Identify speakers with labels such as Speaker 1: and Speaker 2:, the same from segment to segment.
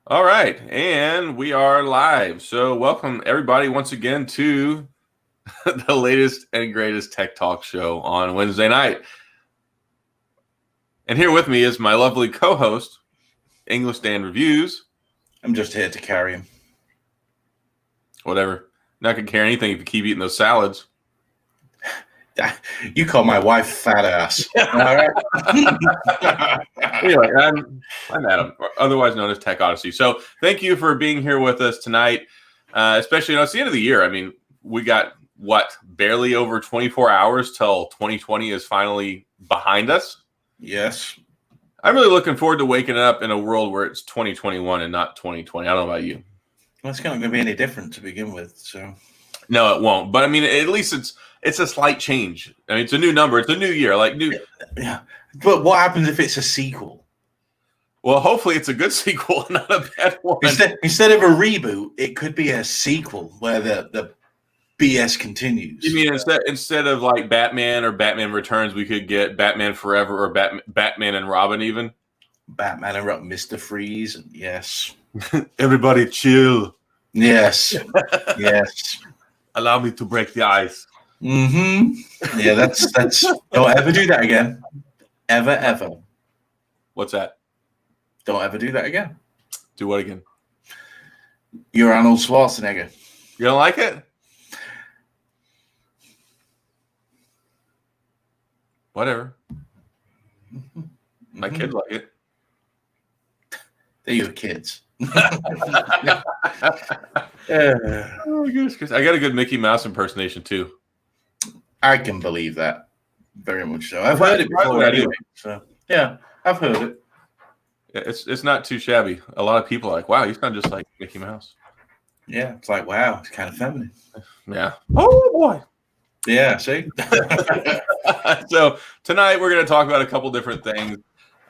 Speaker 1: All right, and we are live. So welcome everybody once again to the latest and greatest tech talk show on Wednesday night. And here with me is my lovely co-host, English Dan Reviews.
Speaker 2: I'm just here to carry him.
Speaker 1: Whatever. Not gonna carry anything if you keep eating those salads.
Speaker 2: You call my wife fat ass. All right.
Speaker 1: Anyway, I'm Adam, otherwise known as Tech Odyssey. So thank you for being here with us tonight. Especially, it's the end of the year. I mean, we got barely over 24 hours till 2020 is finally behind us.
Speaker 2: Yes.
Speaker 1: I'm really looking forward to waking up in a world where it's 2021 and not 2020. I don't know about you.
Speaker 2: Well, it's not going to be any different to begin with. So
Speaker 1: no, it won't. But I mean, at least it's a slight change. I mean, it's a new number. It's a new year.
Speaker 2: Yeah. But what happens if it's a sequel?
Speaker 1: Well, hopefully it's a good sequel, not a bad one.
Speaker 2: Instead of a reboot, it could be a sequel where the BS continues.
Speaker 1: You mean instead of like Batman or Batman Returns, we could get Batman Forever or Batman and Robin even?
Speaker 2: Batman and Robin, Mr. Freeze, and yes.
Speaker 1: Everybody chill.
Speaker 2: Yes. Yes.
Speaker 1: Allow me to break the ice.
Speaker 2: Mm-hmm. Yeah, that's don't ever do that again. Ever.
Speaker 1: What's that?
Speaker 2: Don't ever do that again.
Speaker 1: Do what again?
Speaker 2: You're Arnold Schwarzenegger.
Speaker 1: You don't like it? Whatever. My kids like it.
Speaker 2: They're your kids.
Speaker 1: Oh, goodness. I got a good Mickey Mouse impersonation too.
Speaker 2: I can believe that. Very much so. I've heard it before anyway. So yeah, I've heard it.
Speaker 1: It's not too shabby. A lot of people are like, wow, you sound just like Mickey Mouse.
Speaker 2: Yeah, it's like, wow, it's kind of feminine.
Speaker 1: Yeah. Oh boy.
Speaker 2: Yeah, see?
Speaker 1: So tonight we're going to talk about a couple different things.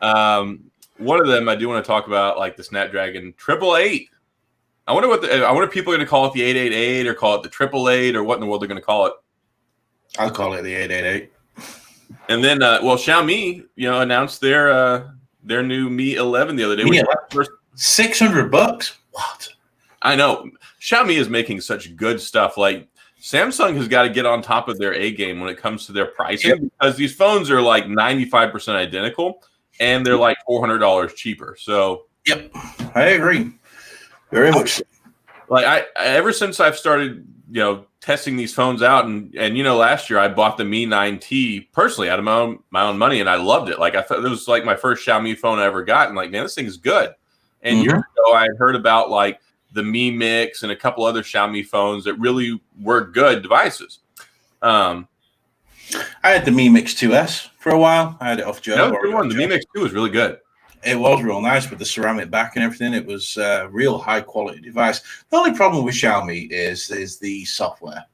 Speaker 1: One of them I do want to talk about, like the Snapdragon 888. I wonder if people are going to call it the 888 or call it the 888 or what in the world they're going to call it.
Speaker 2: I'll call it the 888.
Speaker 1: And then, Xiaomi, announced their new Mi 11 the other day.
Speaker 2: $600? What?
Speaker 1: I know. Xiaomi is making such good stuff. Like Samsung has got to get on top of their A game when it comes to their pricing because these phones are like 95% identical and they're like $400 cheaper. So,
Speaker 2: yep, I agree. Very much.
Speaker 1: Like I ever since I've started, testing these phones out, and last year I bought the Mi 9T personally out of my own money, and I loved it. Like I thought it was like my first Xiaomi phone I ever got, and like, man, this thing is good. And years ago I had heard about like the Mi Mix and a couple other Xiaomi phones that really were good devices.
Speaker 2: I had the Mi Mix 2S for a while. I had it off Joe.
Speaker 1: That was a good one. The Mi Mix 2 was really good.
Speaker 2: It was real nice with the ceramic back and everything. It was a real high quality device. The only problem with Xiaomi is the software.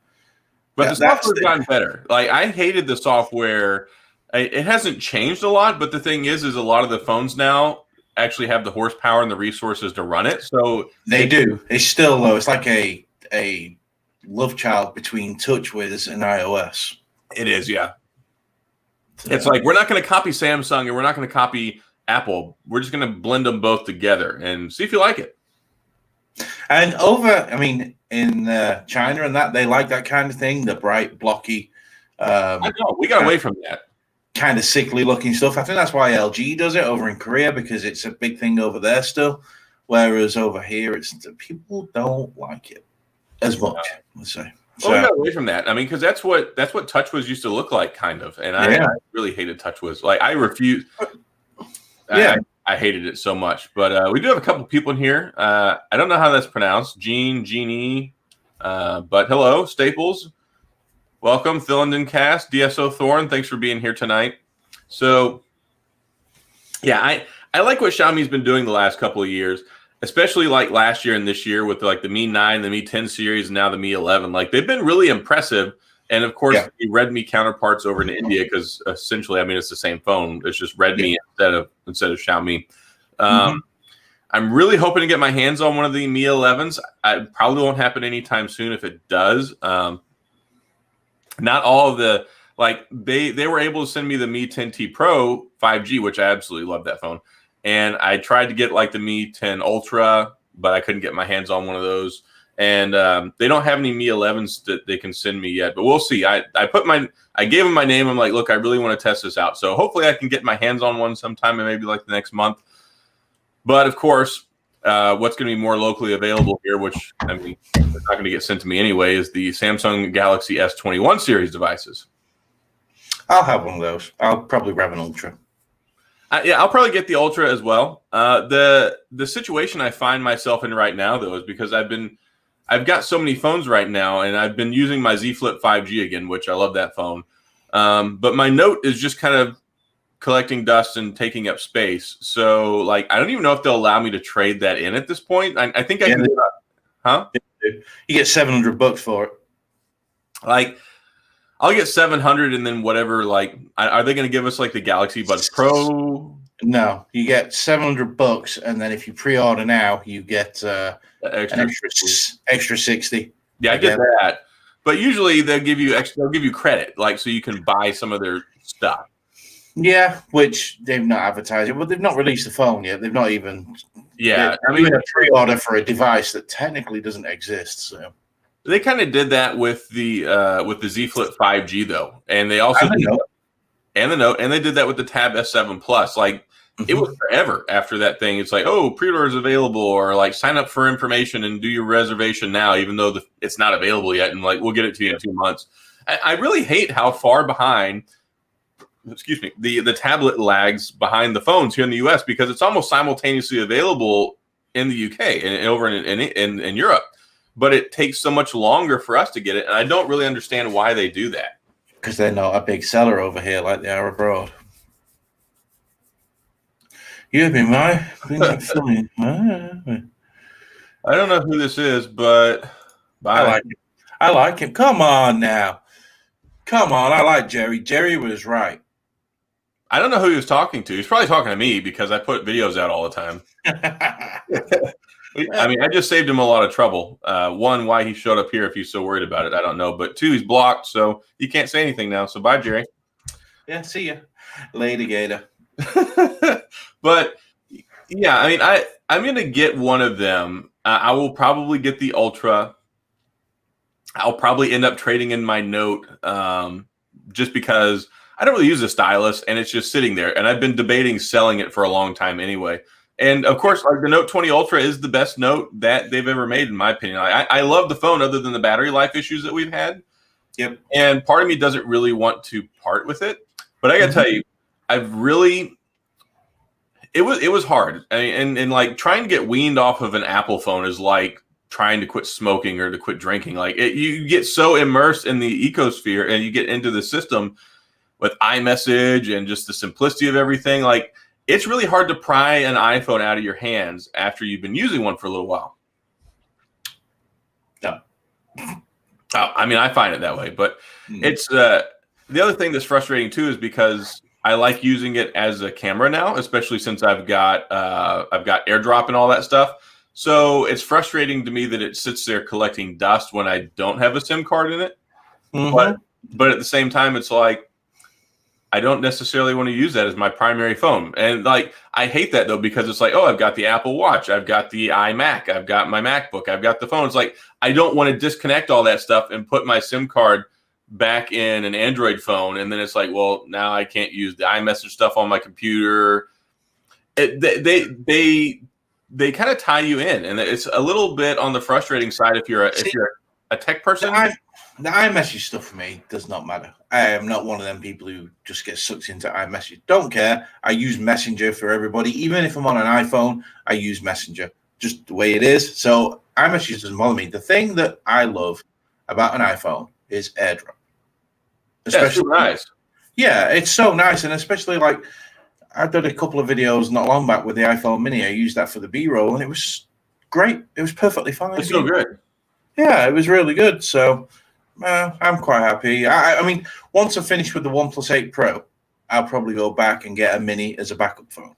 Speaker 1: But the software's gotten better. Like I hated the software. It hasn't changed a lot, but the thing is a lot of the phones now actually have the horsepower and the resources to run it. So
Speaker 2: they do. It's still though. It's like a love child between TouchWiz and iOS.
Speaker 1: It is, yeah. It's like we're not going to copy Samsung and we're not going to copy Apple. We're just going to blend them both together and see if you like it.
Speaker 2: And in China and that, they like that kind of thing, the bright, blocky.
Speaker 1: I know. We got away from that.
Speaker 2: Kind of sickly looking stuff. I think that's why LG does it over in Korea, because it's a big thing over there still. Whereas over here, people don't like it as much, let's say.
Speaker 1: Well, we got away from that. I mean, because that's what TouchWiz used to look like, kind of. And I really hated TouchWiz. Like, I refused.
Speaker 2: Yeah.
Speaker 1: I hated it so much. But we do have a couple people in here. I don't know how that's pronounced. Jeannie. But hello, Staples. Welcome, Phillinden Cast, DSO Thorn. Thanks for being here tonight. So, yeah, I like what Xiaomi's been doing the last couple of years, especially like last year and this year with like the Mi 9, the Mi 10 series, and now the Mi 11. Like they've been really impressive. And of course, the Redmi counterparts over in India, because essentially, I mean, it's the same phone. It's just Redmi instead of Xiaomi. I'm really hoping to get my hands on one of the Mi 11s. It probably won't happen anytime soon. If it does, not all of the they were able to send me the Mi 10T Pro 5G, which I absolutely love that phone. and I tried to get like the Mi 10 Ultra, but I couldn't get my hands on one of those. And they don't have any Mi 11s that they can send me yet, but we'll see. I gave them my name. I'm like, look, I really want to test this out. So hopefully I can get my hands on one sometime, and maybe like the next month. But of course, what's going to be more locally available here, which I mean, it's not going to get sent to me anyway, is the Samsung Galaxy S21 series devices.
Speaker 2: I'll have one of those. I'll probably grab an Ultra.
Speaker 1: Yeah, I'll probably get the Ultra as well. The situation I find myself in right now, though, is because I've got so many phones right now, and I've been using my Z Flip 5G again, which I love that phone. But my Note is just kind of collecting dust and taking up space. So, like, I don't even know if they'll allow me to trade that in at this point. I think I can. Huh?
Speaker 2: You get $700 for it.
Speaker 1: Like, I'll get 700, and then whatever. Like, are they going to give us like the Galaxy Buds Pro?
Speaker 2: No, you get $700, and then if you pre-order now, you get extra 60.
Speaker 1: Yeah, I get that. But usually they'll give you credit, like so you can buy some of their stuff.
Speaker 2: Yeah, which they've not advertised it, but they've not released the phone yet. They've not even.
Speaker 1: Yeah,
Speaker 2: I mean, a pre-order for a device that technically doesn't exist. So
Speaker 1: they kind of did that with the Z Flip 5G though, and they also and the Note, and they did that with the Tab S7 Plus. Like, it was forever after that thing. It's like, oh, pre-order is available, or like sign up for information and do your reservation now, even though it's not available yet. And like, we'll get it to you in 2 months. I really hate how far behind, the tablet lags behind the phones here in the US, because it's almost simultaneously available in the UK and over in Europe, but it takes so much longer for us to get it. And I don't really understand why they do that.
Speaker 2: Because they're not a big seller over here like they are abroad. You've been right.
Speaker 1: I don't know who this is, but
Speaker 2: I like him. Come on now. Come on. I like Jerry. Jerry was right.
Speaker 1: I don't know who he was talking to. He's probably talking to me because I put videos out all the time. I mean, I just saved him a lot of trouble. One, why he showed up here if he's so worried about it, I don't know. But two, he's blocked, so he can't say anything now. So bye, Jerry.
Speaker 2: Yeah, see ya. Later, Gator.
Speaker 1: But yeah, I mean, I'm going to get one of them. I will probably get the Ultra. I'll probably end up trading in my Note just because I don't really use a stylus, and it's just sitting there. And I've been debating selling it for a long time anyway. And of course, like, the Note 20 Ultra is the best Note that they've ever made, in my opinion. I love the phone, other than the battery life issues that we've had.
Speaker 2: Yep.
Speaker 1: And part of me doesn't really want to part with it. But I got to tell you, it was hard. And like, trying to get weaned off of an Apple phone is like trying to quit smoking or to quit drinking. Like, you get so immersed in the ecosphere, and you get into the system with iMessage and just the simplicity of everything. Like, it's really hard to pry an iPhone out of your hands after you've been using one for a little while.
Speaker 2: No.
Speaker 1: I mean, I find it that way, but it's the other thing that's frustrating too is because I like using it as a camera now, especially since I've got AirDrop and all that stuff. So it's frustrating to me that it sits there collecting dust when I don't have a SIM card in it. But at the same time, it's like, I don't necessarily want to use that as my primary phone. And like, I hate that though, because it's like, oh, I've got the Apple Watch, I've got the iMac, I've got my MacBook, I've got the phone. It's like, I don't want to disconnect all that stuff and put my SIM card back in an Android phone. And then it's like, well, now I can't use the iMessage stuff on my computer. They kind of tie you in, and it's a little bit on the frustrating side if you're a tech person.
Speaker 2: The iMessage stuff for me does not matter. I am not one of them people who just get sucked into iMessage. Don't care. I use Messenger for everybody. Even if I'm on an iPhone, I use Messenger. Just the way it is. So iMessage doesn't bother me. The thing that I love about an iPhone is AirDrop.
Speaker 1: Especially nice.
Speaker 2: Yeah, it's so nice. And especially, like, I did a couple of videos not long back with the iPhone mini. I used that for the B-roll, and it was great. It was perfectly fine.
Speaker 1: It's so good.
Speaker 2: Yeah, it was really good. So I'm quite happy. I mean, once I finish with the OnePlus 8 Pro, I'll probably go back and get a mini as a backup phone.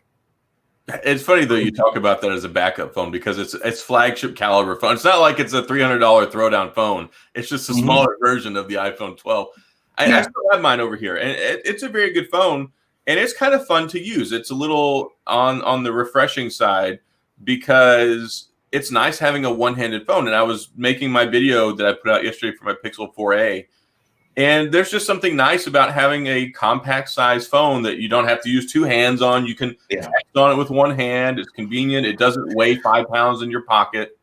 Speaker 1: It's funny though you talk about that as a backup phone, because it's flagship caliber phone. It's not like it's a $300 throwdown phone. It's just a smaller version of the iPhone 12. I still have mine over here, and it's a very good phone. and it's kind of fun to use. It's a little on the refreshing side because it's nice having a one-handed phone. And I was making my video that I put out yesterday for my Pixel 4a, and there's just something nice about having a compact size phone that you don't have to use two hands on. You can text on it with one hand. It's convenient. It doesn't weigh 5 pounds in your pocket.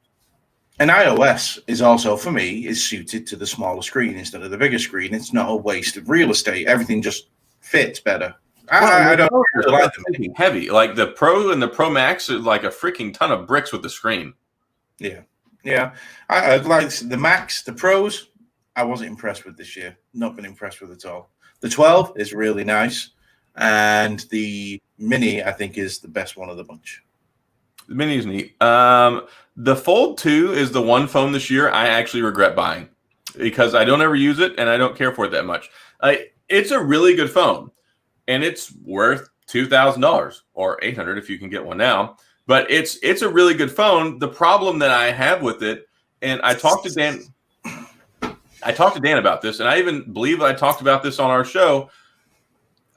Speaker 2: And iOS is also, for me, is suited to the smaller screen instead of the bigger screen. It's not a waste of real estate. Everything just fits better. I don't really like them.
Speaker 1: Heavy. Like the Pro and the Pro Max are like a freaking ton of bricks with the screen.
Speaker 2: Yeah. I like the Max, the Pros. I wasn't impressed with this year. Not been impressed with at all. The 12 is really nice, and the Mini I think is the best one of the bunch.
Speaker 1: The Mini is neat. The Fold 2 is the one phone this year I actually regret buying because I don't ever use it and I don't care for it that much. It's a really good phone, and it's worth $2,000 or $800 if you can get one now. But it's a really good phone. The problem that I have with it, and I talked to Dan about this, and I even believe I talked about this on our show.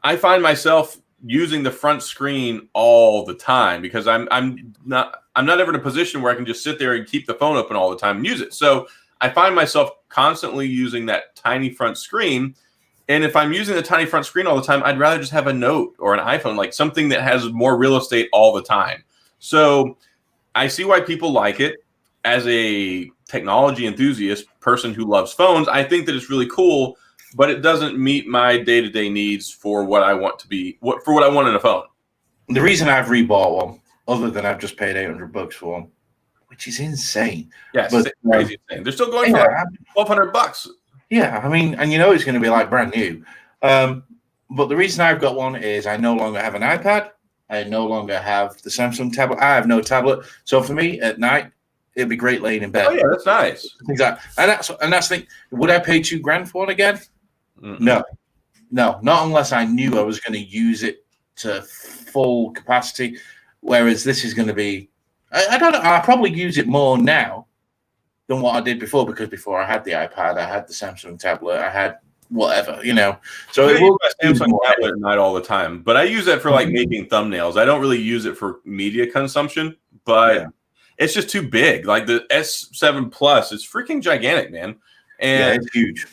Speaker 1: I find myself using the front screen all the time because I'm not ever in a position where I can just sit there and keep the phone open all the time and use it. So I find myself constantly using that tiny front screen. And if I'm using the tiny front screen all the time, I'd rather just have a Note or an iPhone, like something that has more real estate all the time. So I see why people like it. As a technology enthusiast, person who loves phones, I think that it's really cool, but it doesn't meet my day-to-day needs for what I want to be, what I want in a phone.
Speaker 2: The reason I've rebought one, other than I've just paid $800 for one, which is insane.
Speaker 1: Yes, but crazy insane. They're still going for like $1,200.
Speaker 2: Yeah, I mean, and you know it's going to be like brand new. But the reason I've got one is I no longer have an iPad. I no longer have the Samsung tablet. I have no tablet. So for me, at night, it'd be great laying in bed.
Speaker 1: Oh yeah, that's nice.
Speaker 2: Exactly, and that's the thing. Would I pay $2,000 for one again? No, not unless I knew I was going to use it to full capacity. Whereas this is going to be, I don't know. I'll probably use it more now than what I did before, because before I had the iPad, I had the Samsung tablet, I had whatever, you know. So it will
Speaker 1: Samsung tablet at night all the time, but I use that for like making thumbnails. I don't really use it for media consumption, but it's just too big. Like the S7 Plus is freaking gigantic, man. And
Speaker 2: it's huge.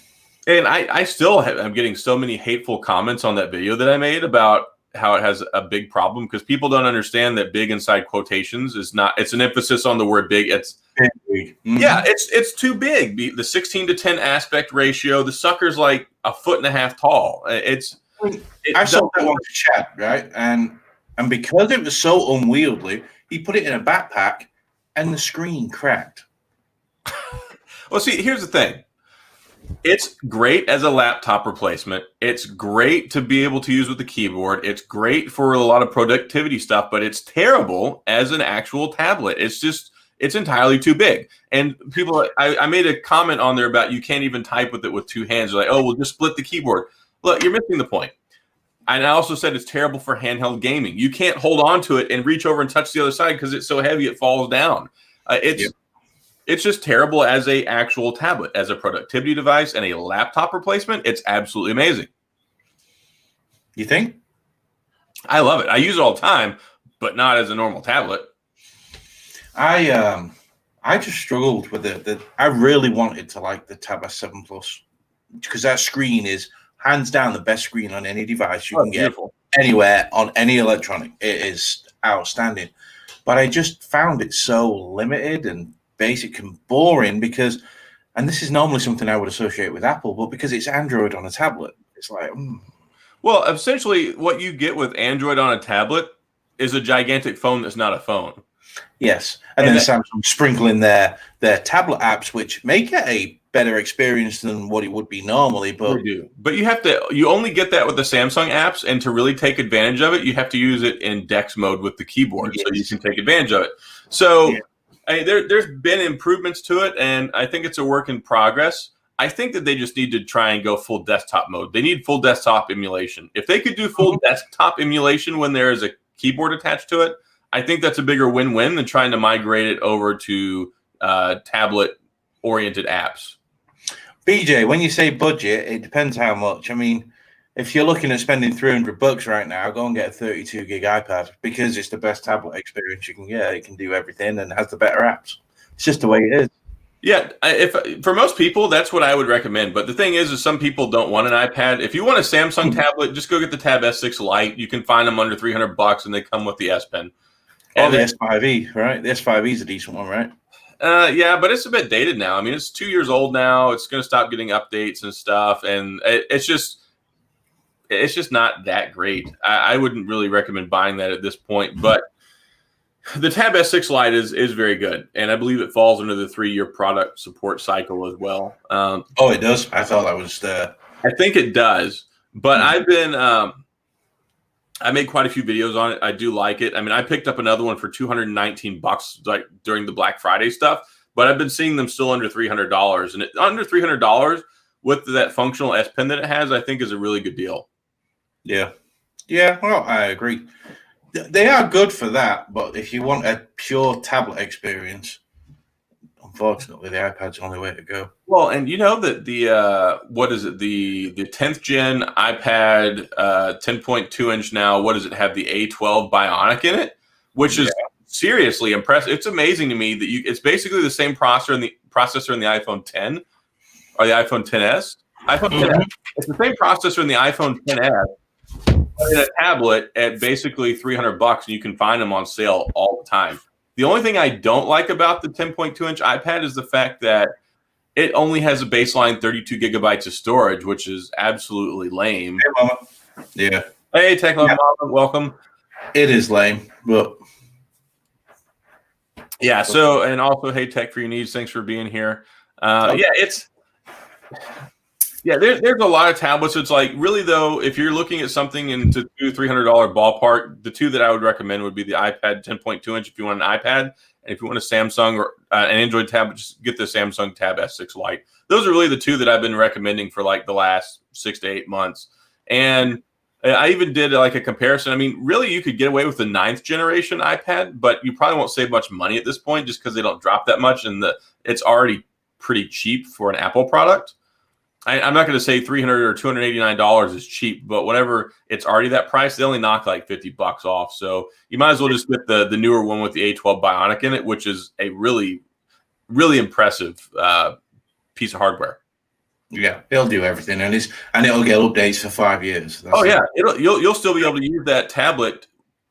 Speaker 1: And I still I'm getting so many hateful comments on that video that I made about how it has a big problem, because people don't understand that big inside quotations is not, it's an emphasis on the word big. It's
Speaker 2: big.
Speaker 1: Yeah, it's too big. The 16:10 aspect ratio, the sucker's like 1.5 feet tall.
Speaker 2: I saw that one to chat, right? And because it was so unwieldy, he put it in a backpack and the screen cracked.
Speaker 1: Well, see, here's the thing. It's great as a laptop replacement. It's great to be able to use with the keyboard. It's great for a lot of productivity stuff, but it's terrible as an actual tablet. It's entirely too big. And people, I made a comment on there about you can't even type with it with two hands. They're like, oh, we'll just split the keyboard. Look, you're missing the point. And I also said it's terrible for handheld gaming. You can't hold on to it and reach over and touch the other side because it's so heavy it falls down. It's just terrible as a actual tablet. As a productivity device and a laptop replacement, it's absolutely amazing.
Speaker 2: You think?
Speaker 1: I love it. I use it all the time, but not as a normal tablet.
Speaker 2: I just struggled with it. I really wanted to like the Tab S7 Plus, because that screen is hands down the best screen on any device you can get anywhere on any electronic. It is outstanding. But I just found it so limited and basic and boring because, and this is normally something I would associate with Apple, but because it's Android on a tablet, it's like,
Speaker 1: Well, essentially what you get with Android on a tablet is a gigantic phone that's not a phone.
Speaker 2: Yes. And then Samsung sprinkling their tablet apps, which make it a better experience than what it would be normally. But
Speaker 1: you only get that with the Samsung apps, and to really take advantage of it, you have to use it in DeX mode with the keyboard, so you can take advantage of it. So there's been improvements to it, and I think it's a work in progress. I think that they just need to try and go full desktop mode. They need full desktop emulation. If they could do full desktop emulation when there is a keyboard attached to it, I think that's a bigger win-win than trying to migrate it over to tablet-oriented apps.
Speaker 2: BJ, when you say budget, it depends how much. I mean, if you're looking at spending $300 right now, go and get a 32 gig iPad because it's the best tablet experience you can get. It can do everything and has the better apps. It's just the way it is.
Speaker 1: Yeah, if for most people, that's what I would recommend. But the thing is some people don't want an iPad. If you want a Samsung tablet, just go get the Tab S6 Lite. You can find them under $300, and they come with the S Pen.
Speaker 2: And the S5e, right? The S5e is a decent one, right?
Speaker 1: Yeah, but it's a bit dated now. I mean, it's 2 years old now. It's going to stop getting updates and stuff, and it's just not that great. I wouldn't really recommend buying that at this point, but the Tab S6 Lite is very good, and I believe it falls under the 3-year product support cycle as well.
Speaker 2: Oh, it does? I thought that was
Speaker 1: I think it does, but I've been I made quite a few videos on it. I do like it. I mean, I picked up another one for $219 like during the Black Friday stuff, but I've been seeing them still under $300, and under $300 with that functional S Pen that it has, I think is a really good deal.
Speaker 2: Yeah. Well, I agree. They are good for that, but if you want a pure tablet experience, unfortunately, the iPad's the only way to go.
Speaker 1: Well, and you know that the what is it? The 10th gen iPad, 10.2 inch now. What does it have? The A12 Bionic in it, which is seriously impressive. It's amazing to me that it's basically the same processor in the iPhone 10 or the iPhone 10s. iPhone 10s. It's the same processor in the iPhone 10s. In a tablet at basically $300, and you can find them on sale all the time. The only thing I don't like about the 10.2 inch iPad is the fact that it only has a baseline 32 gigabytes of storage, which is absolutely lame.
Speaker 2: Hey, Mama. Yeah.
Speaker 1: Hey, Tech Love Mama, welcome.
Speaker 2: It is lame, but
Speaker 1: yeah. So, and also, hey, Tech for Your Needs, thanks for being here. There's a lot of tablets. It's like, really, though, if you're looking at something into $200-$300 ballpark, the two that I would recommend would be the iPad 10.2 inch if you want an iPad. And if you want a Samsung or an Android tablet, just get the Samsung Tab S6 Lite. Those are really the two that I've been recommending for like the last 6 to 8 months. And I even did like a comparison. I mean, really, you could get away with the 9th generation iPad, but you probably won't save much money at this point just because they don't drop that much. And it's already pretty cheap for an Apple product. I'm not going to say $300 or $289 is cheap, but whenever it's already that price, they only knock like $50 off. So you might as well just get the newer one with the A12 Bionic in it, which is a really, really impressive piece of hardware.
Speaker 2: Yeah, it'll do everything, and it'll get updates for 5 years.
Speaker 1: You'll still be able to use that tablet.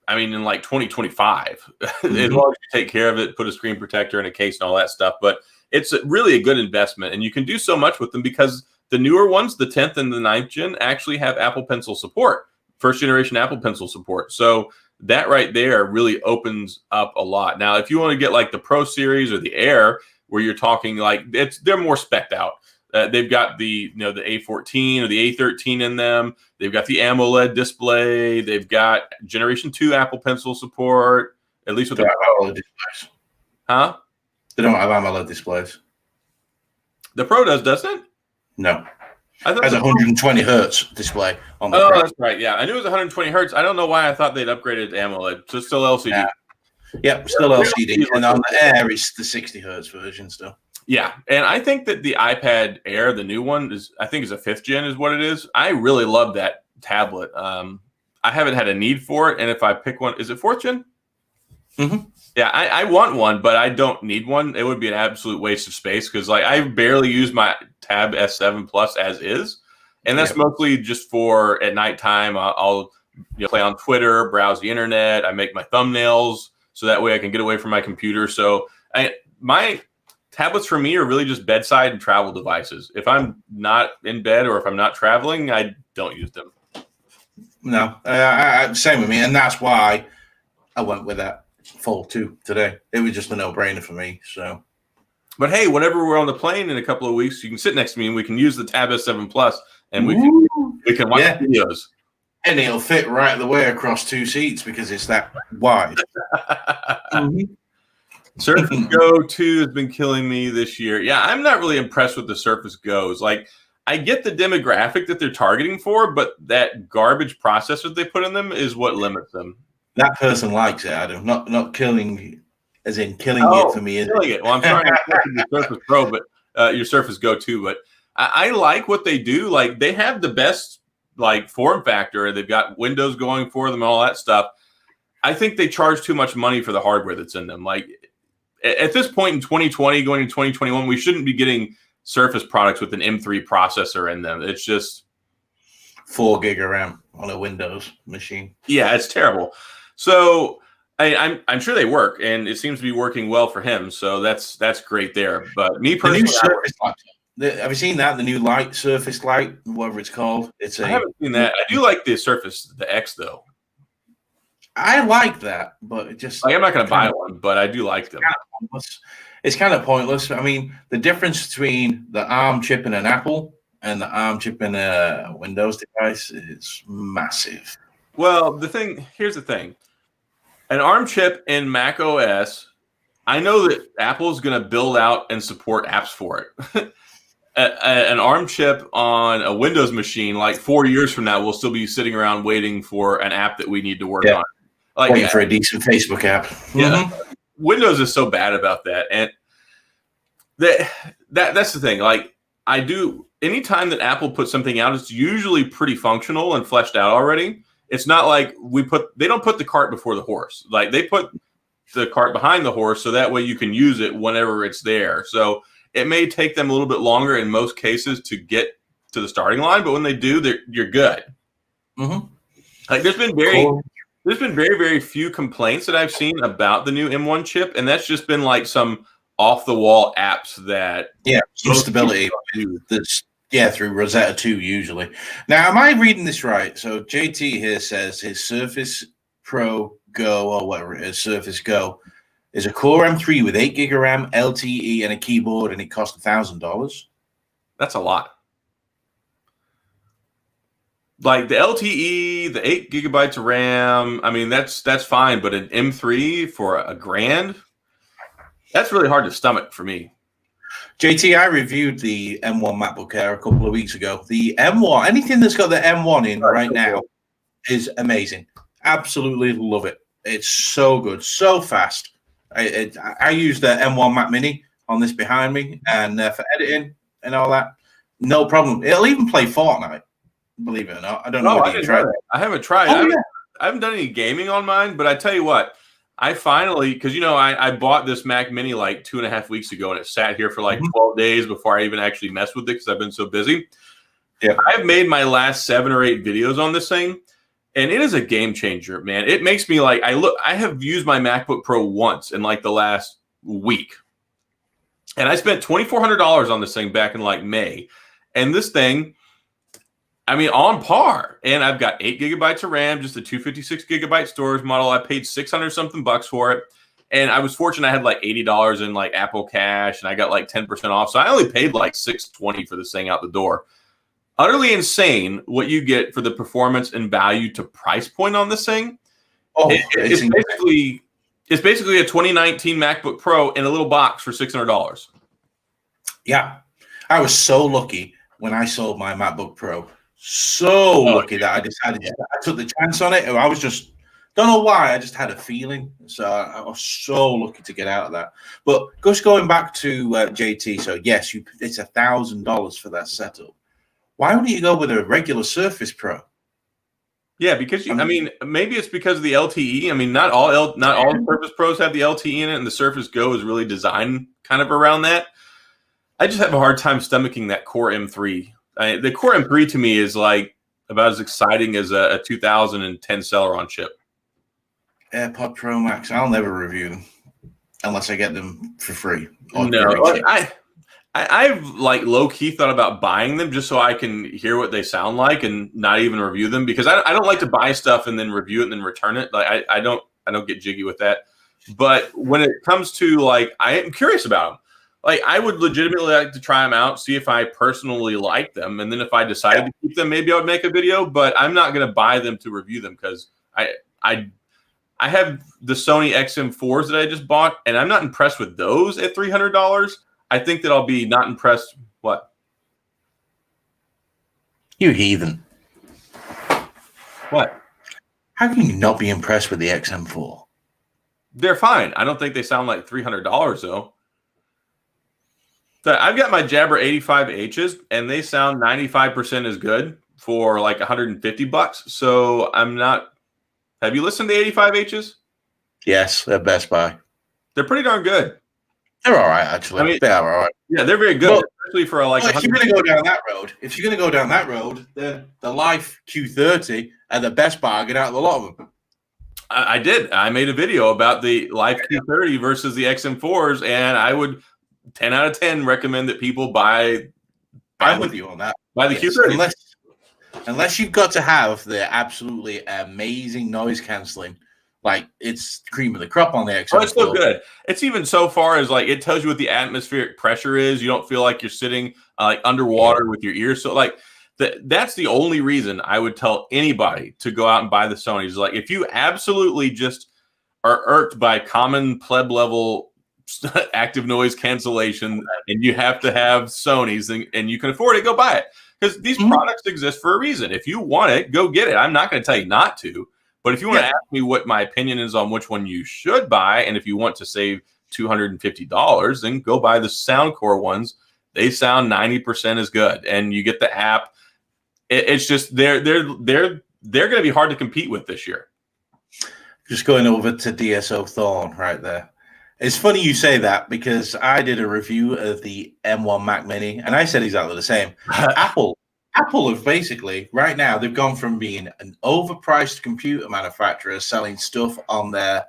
Speaker 1: I mean, in like 2025, as long as you take care of it, put a screen protector in a case and all that stuff. But it's really a good investment, and you can do so much with them because the newer ones, the 10th and the 9th gen, actually have Apple Pencil support, first generation Apple Pencil support. So that right there really opens up a lot. Now, if you want to get like the Pro Series or the Air, where you're talking like they're more specced out. They've got the A14 or the A13 in them. They've got the AMOLED display. They've got Generation 2 Apple Pencil support, at least with the
Speaker 2: AMOLED displays.
Speaker 1: Huh?
Speaker 2: They don't have AMOLED displays.
Speaker 1: The Pro does, doesn't it?
Speaker 2: No. It has a 120 hertz display on the Pro.
Speaker 1: That's right. Yeah, I knew it was 120 hertz. I don't know why I thought they'd upgraded to AMOLED. So it's still LCD.
Speaker 2: Yeah, still LCD. And on the Air, it's the 60 hertz version still.
Speaker 1: Yeah, and I think that the iPad Air, the new one, is a 5th gen is what it is. I really love that tablet. I haven't had a need for it, and if I pick one, is it 4th gen?
Speaker 2: Mm-hmm.
Speaker 1: Yeah, I want one, but I don't need one. It would be an absolute waste of space because like I barely use my Tab S7 Plus as is, and that's mostly just for at nighttime. I'll play on Twitter, browse the internet. I make my thumbnails so that way I can get away from my computer. So my tablets for me are really just bedside and travel devices. If I'm not in bed or if I'm not traveling, I don't use them.
Speaker 2: No, same with me, and that's why I went with that Fold 2 today. It was just a no-brainer for me. So,
Speaker 1: but hey, whenever we're on the plane in a couple of weeks, you can sit next to me and we can use the Tab S7 Plus and we can watch videos.
Speaker 2: And it'll fit right the way across 2 seats because it's that wide.
Speaker 1: Surface Go 2 has been killing me this year. Yeah, I'm not really impressed with the Surface Go's. Like, I get the demographic that they're targeting for, but that garbage processor they put in them is what limits them.
Speaker 2: That person likes it, Adam. Not killing, as in killing it for me.
Speaker 1: Killing it. Well, I'm trying to get your Surface Pro, but your Surface Go 2. But I like what they do. Like, they have the best like form factor. They've got Windows going for them and all that stuff. I think they charge too much money for the hardware that's in them. Like at this point in 2020, going into 2021, we shouldn't be getting Surface products with an M3 processor in them. It's just
Speaker 2: 4 gig of RAM on a Windows machine.
Speaker 1: Yeah, it's terrible. So I'm sure they work, and it seems to be working well for him. So that's great there. But me personally,
Speaker 2: the new Surface Light, have you seen that? The new light, Surface Light, whatever it's called.
Speaker 1: I haven't seen that. I do like the Surface, the X, though.
Speaker 2: I like that, but it just
Speaker 1: I'm not going to buy one, but I do like them.
Speaker 2: It's kind of pointless. I mean, the difference between the ARM chip in an Apple and the ARM chip in a Windows device is massive.
Speaker 1: Well, here's the thing. An ARM chip in Mac OS, I know that Apple's going to build out and support apps for it. An ARM chip on a Windows machine, like 4 years from now, we'll still be sitting around waiting for an app that we need to work on. Like,
Speaker 2: waiting for a decent Facebook app.
Speaker 1: Yeah. Windows is so bad about that. And that's the thing. Like, anytime that Apple puts something out, it's usually pretty functional and fleshed out already. It's not like they don't put the cart before the horse. Like, they put the cart behind the horse so that way you can use it whenever it's there. So it may take them a little bit longer in most cases to get to the starting line, but when they do, you're good.
Speaker 2: Mm-hmm.
Speaker 1: Like, there's been very, very few complaints that I've seen about the new M1 chip, and that's just been like some off-the-wall apps that
Speaker 2: stability through Rosetta 2 usually. Now, am I reading this right? So JT here says his Surface Pro Go, or whatever it is, Surface Go, is a Core M3 with 8 gig of RAM, LTE, and a keyboard, and it cost $1,000.
Speaker 1: That's a lot. Like the LTE, the 8 gigabytes of RAM, I mean, that's fine, but an M3 for $1,000, that's really hard to stomach for me.
Speaker 2: JT, I reviewed the M1 MacBook Air a couple of weeks ago. The M1, anything that's got the M1 in right now is amazing. Absolutely love it. It's so good, so fast. I use the M1 Mac Mini on this behind me, and for editing and all that, no problem. It'll even play Fortnite. Believe it or not, I don't know whether you tried it.
Speaker 1: I haven't tried. I haven't done any gaming on mine, but I tell you what, I finally, because I bought this Mac Mini like 2.5 weeks ago, and it sat here for like 12 days before I even actually messed with it because I've been so busy. Yeah, I've made my last 7 or 8 videos on this thing, and it is a game changer, man. It makes me like I have used my MacBook Pro once in like the last week, and I spent $2,400 on this thing back in like May, and this thing, I mean, on par. And I've got 8 gigabytes of RAM, just a 256 gigabyte storage model. I paid $600 something bucks for it. And I was fortunate I had like $80 in like Apple Cash, and I got like 10% off. So I only paid like $620 for this thing out the door. Utterly insane what you get for the performance and value to price point on this thing. It's basically a 2019 MacBook Pro in a little box for $600.
Speaker 2: Yeah. I was so lucky when I sold my MacBook Pro. So lucky that I decided I took the chance on it. I was just, don't know why, I just had a feeling. So I was so lucky to get out of that. But just going back to JT, so yes, it's $1,000 for that setup. Why wouldn't you go with a regular Surface Pro?
Speaker 1: Yeah, because I mean, maybe it's because of the LTE. I mean, not all Surface Pros have the LTE in it, and the Surface Go is really designed kind of around that. I just have a hard time stomaching that Core M3. The Core M3 to me is like about as exciting as a 2010 Celeron chip.
Speaker 2: AirPod Pro Max, I'll never review them unless I get them for free.
Speaker 1: No, I've like low key thought about buying them just so I can hear what they sound like and not even review them, because I don't like to buy stuff and then review it and then return it. Like I don't get jiggy with that. But when it comes to like, I am curious about them. Like, I would legitimately like to try them out, see if I personally like them, and then if I decided to keep them, maybe I would make a video. But I'm not going to buy them to review them because I have the Sony XM4s that I just bought, and I'm not impressed with those at $300. I think that I'll be not impressed. What?
Speaker 2: You heathen.
Speaker 1: What?
Speaker 2: How can you not be impressed with the XM4?
Speaker 1: They're fine. I don't think they sound like $300 though. I've got my Jabra 85Hs, and they sound 95% as good. for like $150. So I'm not. Have you listened to 85Hs?
Speaker 2: Yes, they're Best Buy.
Speaker 1: They're pretty darn good.
Speaker 2: They're all right, actually.
Speaker 1: I mean,
Speaker 2: they are all right.
Speaker 1: Yeah, they're very good,
Speaker 2: Well,
Speaker 1: especially for like.
Speaker 2: If you're going to go down that road, the Life Q30 are the best bargain out of a lot of them.
Speaker 1: I did. I made a video about the Life Q30 versus the XM4s, and I would 10 out of 10 recommend that people buy.
Speaker 2: I'm with you on that.
Speaker 1: Buy the Q30.
Speaker 2: Unless you've got to have the absolutely amazing noise canceling, like it's cream of the crop on the XM4.
Speaker 1: Oh, it's so good. It's even so far as like it tells you what the atmospheric pressure is. You don't feel like you're sitting like underwater with your ears. So like that's the only reason I would tell anybody to go out and buy the Sonys. Like if you absolutely just are irked by common pleb level active noise cancellation and you have to have Sonys and you can afford it, go buy it. Because these products exist for a reason. If you want it, go get it. I'm not going to tell you not to. But if you want to ask me what my opinion is on which one you should buy, and if you want to save $250, then go buy the Soundcore ones. They sound 90% as good, and you get the app. It's just they're going to be hard to compete with this year.
Speaker 2: Just going over to DSO Thorn right there. It's funny you say that because I did a review of the M1 Mac Mini, and I said exactly the same. Apple have basically, right now, they've gone from being an overpriced computer manufacturer selling stuff on their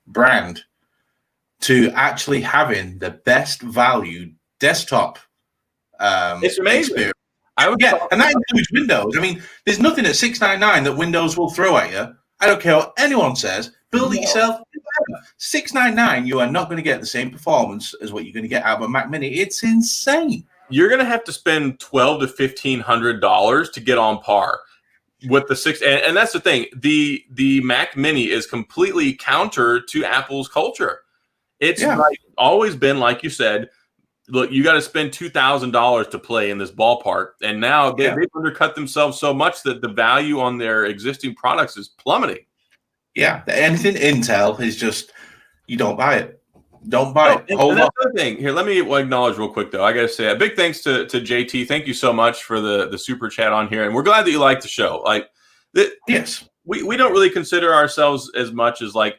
Speaker 2: brand to actually having the best value desktop
Speaker 1: it's amazing.
Speaker 2: Experience. And that includes Windows. I mean, there's nothing at $699 that Windows will throw at you. I don't care what anyone says. Build it yourself. $699, you are not going to get the same performance as what you're going to get out of a Mac Mini. It's insane.
Speaker 1: You're going to have to spend $1,200 to $1,500 to get on par with the six. And that's the thing. The Mac Mini is completely counter to Apple's culture. It's like always been, like you said, look, you got to spend $2,000 to play in this ballpark. And now they've undercut themselves so much that the value on their existing products is plummeting. Yeah.
Speaker 2: Anything Intel is just, you don't buy it. Don't buy it.
Speaker 1: And that's the thing. Here, let me acknowledge real quick, though. I got to say a big thanks to JT. Thank you so much for the super chat on here. And we're glad that you like the show. Like,
Speaker 2: yes,
Speaker 1: we don't really consider ourselves as much as like,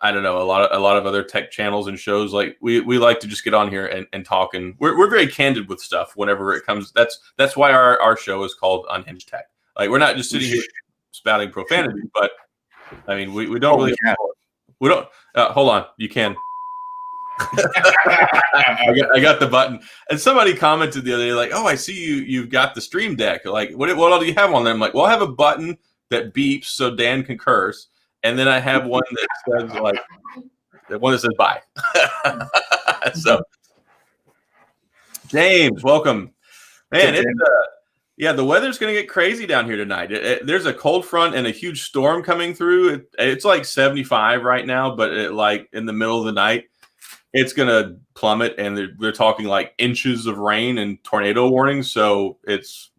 Speaker 1: I don't know, a lot of other tech channels and shows. Like we like to just get on here and talk, and we're very candid with stuff whenever it comes. That's why our show is called Unhinged Tech. Like we're not just sitting here spouting profanity, but I mean we don't really we don't hold on, you can. I got the button, and somebody commented the other day like, "Oh, I see you've got the Stream Deck. Like, what all do you have on there?" I'm like, "Well, I have a button that beeps so Dan can curse, and then I have one that says like, the one that says bye." So, James, welcome, man. The weather's gonna get crazy down here tonight. There's a cold front and a huge storm coming through. It's like 75 right now, but like in the middle of the night, it's going to plummet, and they're talking like inches of rain and tornado warnings. So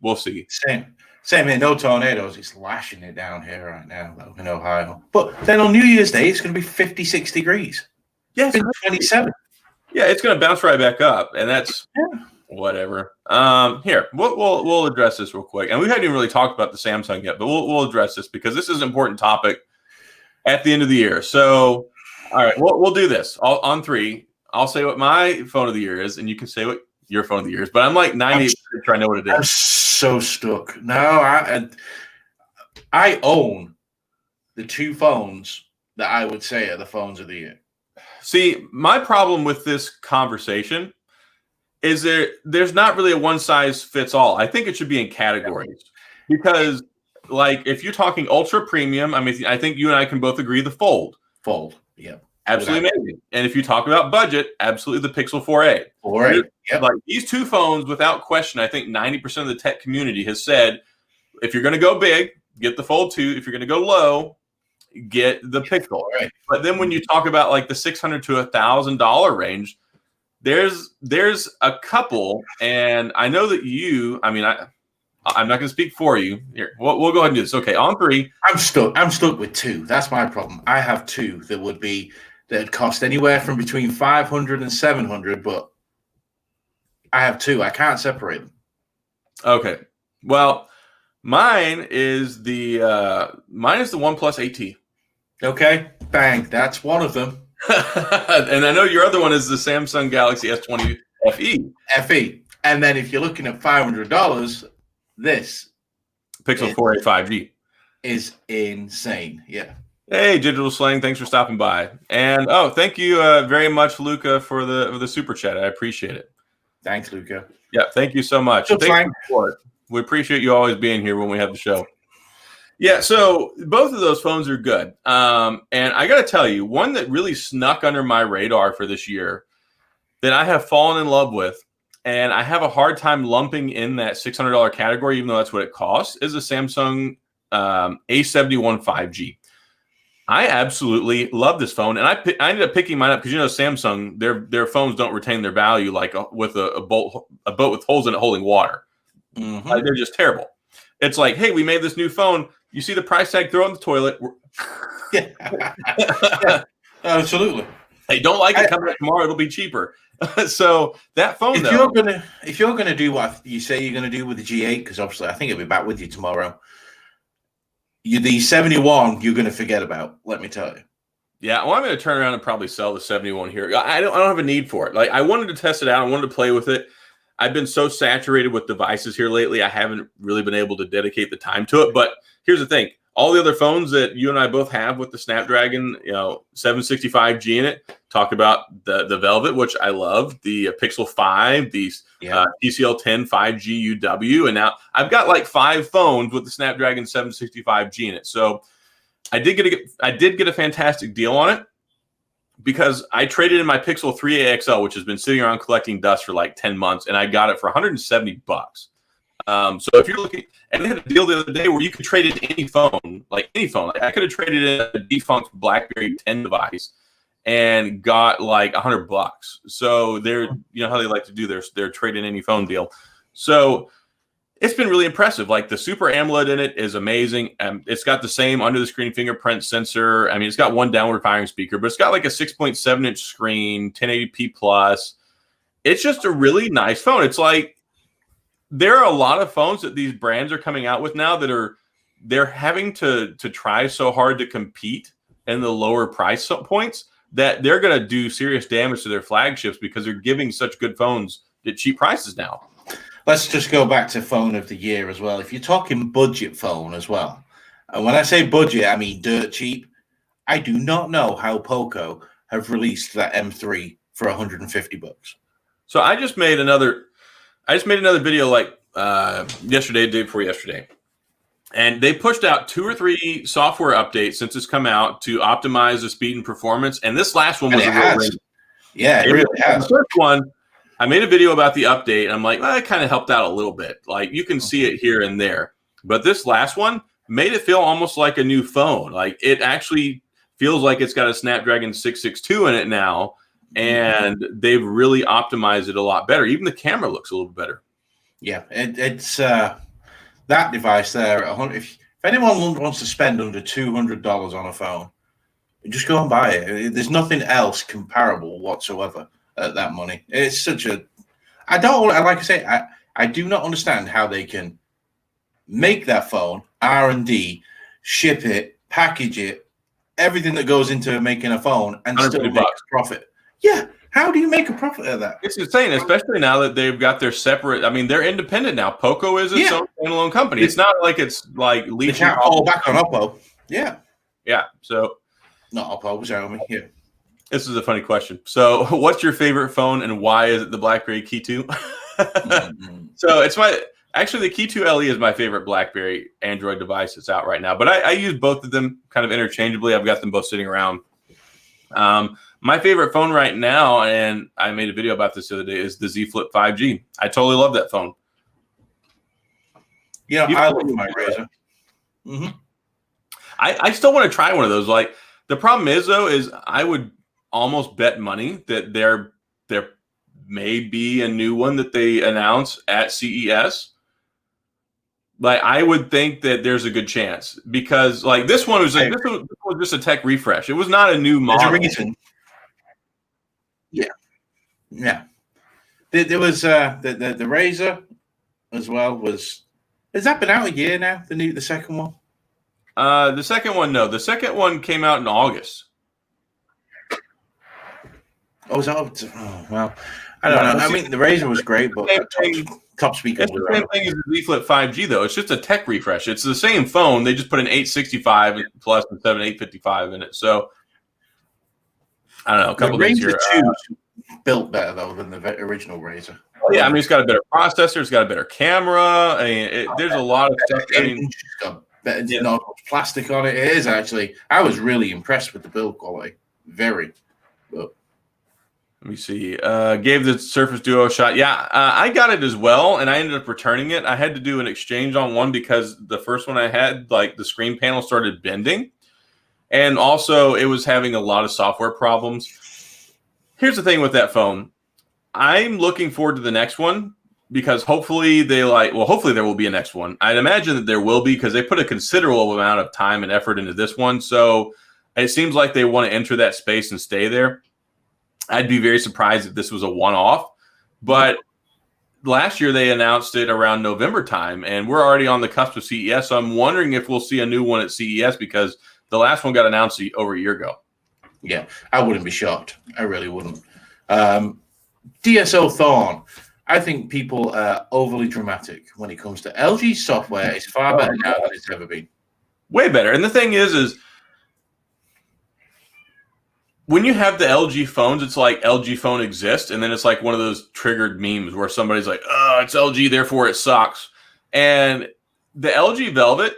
Speaker 1: we'll see.
Speaker 2: Same here. No tornadoes. It's lashing it down here right now, though, in Ohio. But then on New Year's Day, it's going to be 56 degrees.
Speaker 1: Yeah, it's
Speaker 2: 27.
Speaker 1: Yeah, it's going to bounce right back up, and that's whatever. Here, we'll address this real quick, and we haven't even really talked about the Samsung yet, but we'll address this because this is an important topic at the end of the year. So. All right, we'll do this on three. I'll say what my phone of the year is, and you can say what your phone of the year is. But I'm like 98% sure I know what it is.
Speaker 2: I'm so stuck. No, I own the two phones that I would say are the phones of the year.
Speaker 1: See, my problem with this conversation is there's not really a one size fits all. I think it should be in categories because, like, if you're talking ultra premium, I mean, I think you and I can both agree the Fold.
Speaker 2: Yeah,
Speaker 1: absolutely amazing. And if you talk about budget, absolutely the Pixel 4a.
Speaker 2: 4a. Yep.
Speaker 1: Like these two phones, without question, I think 90% of the tech community has said, if you're going to go big, get the Fold 2. If you're going to go low, get the Pixel.
Speaker 2: Right.
Speaker 1: But then when you talk about like the $600 to $1,000 range, there's a couple, and I know that I'm not going to speak for you. Here, we'll go ahead and do this. Okay, on three.
Speaker 2: I'm stuck with two. That's my problem. I have two that cost anywhere from between $500 and $700, but I have two. I can't separate them.
Speaker 1: Okay. Well, Mine is the OnePlus 8T.
Speaker 2: Okay, bang. That's one of them.
Speaker 1: And I know your other one is the Samsung Galaxy S20 FE.
Speaker 2: FE. And then if you're looking at $500, this
Speaker 1: Pixel 4a 5G
Speaker 2: is insane. Yeah.
Speaker 1: Hey, Digital Slang, thanks for stopping by. And thank you very much, Luca, for the super chat. I appreciate it.
Speaker 2: Thanks, Luca.
Speaker 1: Yeah, thank you so much. We appreciate you always being here when we have the show. Yeah, so both of those phones are good. And I got to tell you, one that really snuck under my radar for this year that I have fallen in love with, and I have a hard time lumping in that $600 category, even though that's what it costs, is a Samsung A71 5G. I absolutely love this phone, and I ended up picking mine up because Samsung, their phones don't retain their value like with a boat with holes in it holding water.
Speaker 2: Mm-hmm.
Speaker 1: Like, they're just terrible. It's like, hey, we made this new phone. You see the price tag? Throw it in the toilet.
Speaker 2: Yeah. Yeah, absolutely.
Speaker 1: Hey, don't like it? Come back tomorrow. It'll be cheaper. So that phone,
Speaker 2: if you're gonna do what you say you're gonna do with the G8, because obviously I think it'll be back with you tomorrow. The 71 you're going to forget about, let me tell you.
Speaker 1: Yeah, well, I'm going to turn around and probably sell the 71 here. I don't have a need for it. Like, I wanted to test it out. I wanted to play with it. I've been so saturated with devices here lately, I haven't really been able to dedicate the time to it. But here's the thing. All the other phones that you and I both have with the Snapdragon, 765G in it, talk about the Velvet, which I love, the Pixel 5, the TCL 10 5G UW, and now I've got like 5 phones with the Snapdragon 765G in it. So I did get a fantastic deal on it because I traded in my Pixel 3a XL, which has been sitting around collecting dust for like 10 months, and I got it for $170. So if you're looking, and they had a deal the other day where you could trade in any phone. Like I could have traded in a defunct BlackBerry 10 device and got like $100. So they're, how they like to do their trade in any phone deal. So it's been really impressive. Like, the Super AMOLED in it is amazing. It's got the same under the screen fingerprint sensor. I mean, it's got one downward firing speaker, but it's got like a 6.7 inch screen, 1080p plus. It's just a really nice phone. It's like, there are a lot of phones that these brands are coming out with now that they're having to try so hard to compete in the lower price points that they're going to do serious damage to their flagships because they're giving such good phones at cheap prices now.
Speaker 2: Let's just go back to phone of the year as well. If you're talking budget phone as well, and when I say budget, I mean dirt cheap. I do not know how Poco have released that M3 for $150.
Speaker 1: So I just made another video like yesterday, day before yesterday. And they pushed out 2 or 3 software updates since it's come out to optimize the speed and performance. And this last one was a real ring.
Speaker 2: Yeah, it really has.
Speaker 1: The first one, I made a video about the update, and I'm like, well, it kind of helped out a little bit. Like, you can see it here and there. But this last one made it feel almost like a new phone. Like, it actually feels like it's got a Snapdragon 662 in it now. And they've really optimized it a lot better. Even the camera looks a little better.
Speaker 2: Yeah, it's that device there. If anyone wants to spend under $200 on a phone, just go and buy it. There's nothing else comparable whatsoever at that money. It's such a. I do not understand how they can make that phone, R&D, ship it, package it, everything that goes into making a phone, and still make a profit. Yeah, how do you make a profit of that?
Speaker 1: It's insane, especially now that they've got their separate. I mean, they're independent now. Poco is its own standalone company. It's not like it's like
Speaker 2: they can't fall back on Oppo. Yeah.
Speaker 1: So,
Speaker 2: not Oppo, Xiaomi. Yeah.
Speaker 1: This is a funny question. So, what's your favorite phone, and why is it the BlackBerry Key 2? Mm-hmm. So it's the Key 2 LE is my favorite BlackBerry Android device that's out right now. But I use both of them kind of interchangeably. I've got them both sitting around. My favorite phone right now, and I made a video about this the other day, is the Z Flip 5G. I totally love that phone.
Speaker 2: Yeah, I love my Razr. Mm-hmm.
Speaker 1: I still want to try one of those. Like, the problem is, though, is I would almost bet money that there may be a new one that they announce at CES. Like, I would think that there's a good chance because, like, this one was just a tech refresh. It was not a new model.
Speaker 2: There's a reason. Yeah. There was the Razr as well. Has that been out a year now? The second one?
Speaker 1: The second one, no. The second one came out in August.
Speaker 2: Oh, was that? Oh, well, I don't know. I mean, the Razr was great, but top speaker.
Speaker 1: It's the same thing as the Z Flip 5G, though. It's just a tech refresh. It's the same phone. They just put an 865 Plus instead of an 855 in it. So, I don't know. A couple things here.
Speaker 2: Built better, though, than the original Razr.
Speaker 1: Yeah, I mean, it's got a better processor. It's got a better camera. I mean, there's a lot of stuff. I mean,
Speaker 2: it's got better, not much plastic on it. It is actually. I was really impressed with the build quality. Very. But
Speaker 1: let me see. Gave the Surface Duo a shot. Yeah, I got it as well, and I ended up returning it. I had to do an exchange on one because the first one I had, like, the screen panel started bending, and also it was having a lot of software problems. Here's the thing with that phone. I'm looking forward to the next one because hopefully hopefully there will be a next one. I'd imagine that there will be because they put a considerable amount of time and effort into this one. So it seems like they want to enter that space and stay there. I'd be very surprised if this was a one-off. But last year they announced it around November time, and we're already on the cusp of CES. So I'm wondering if we'll see a new one at CES because the last one got announced over a year ago.
Speaker 2: Yeah, I wouldn't be shocked. I really wouldn't. DSO Thorn. I think people are overly dramatic when it comes to LG software. It's far better now than it's ever been.
Speaker 1: Way better. And the thing is when you have the LG phones, it's like LG phone exists, and then it's like one of those triggered memes where somebody's like, "Oh, it's LG, therefore it sucks." And the LG Velvet,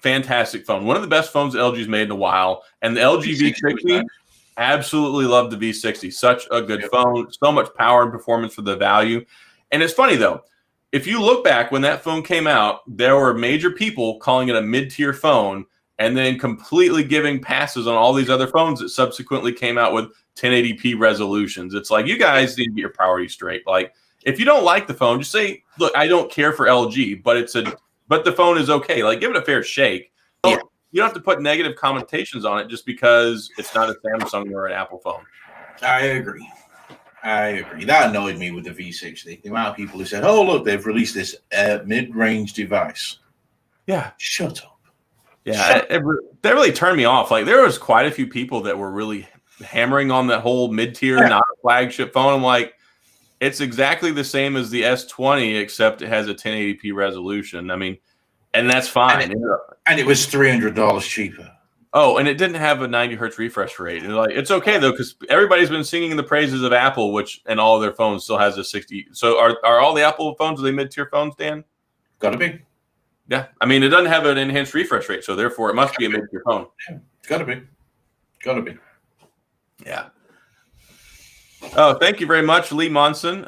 Speaker 1: fantastic phone. One of the best phones LG's made in a while. And the LG V60, absolutely love the V60. Such a good phone. So much power and performance for the value. And it's funny, though. If you look back when that phone came out, there were major people calling it a mid-tier phone and then completely giving passes on all these other phones that subsequently came out with 1080p resolutions. It's like, you guys need to get your priorities straight. Like, if you don't like the phone, just say, look, I don't care for LG, but the phone is okay. Like, give it a fair shake.
Speaker 2: Yeah.
Speaker 1: You don't have to put negative connotations on it just because it's not a Samsung or an Apple phone.
Speaker 2: I agree. That annoyed me with the V60. The amount of people who said, "Oh, look, they've released this mid-range device."
Speaker 1: Yeah.
Speaker 2: Shut up.
Speaker 1: Yeah, that really turned me off. Like, there was quite a few people that were really hammering on that whole mid-tier, not a flagship phone. I'm like, it's exactly the same as the S20, except it has a 1080p resolution. I mean, and that's fine.
Speaker 2: And it was $300 cheaper.
Speaker 1: Oh, and it didn't have a 90 hertz refresh rate. And like, it's okay though, because everybody's been singing the praises of Apple, and all of their phones still has a 60. So are all the Apple phones, are they mid-tier phones, Dan?
Speaker 2: Gotta be.
Speaker 1: Yeah, I mean, it doesn't have an enhanced refresh rate, so therefore it must be a mid-tier phone.
Speaker 2: Yeah, it's gotta be.
Speaker 1: Yeah. Oh, thank you very much, Lee Monson.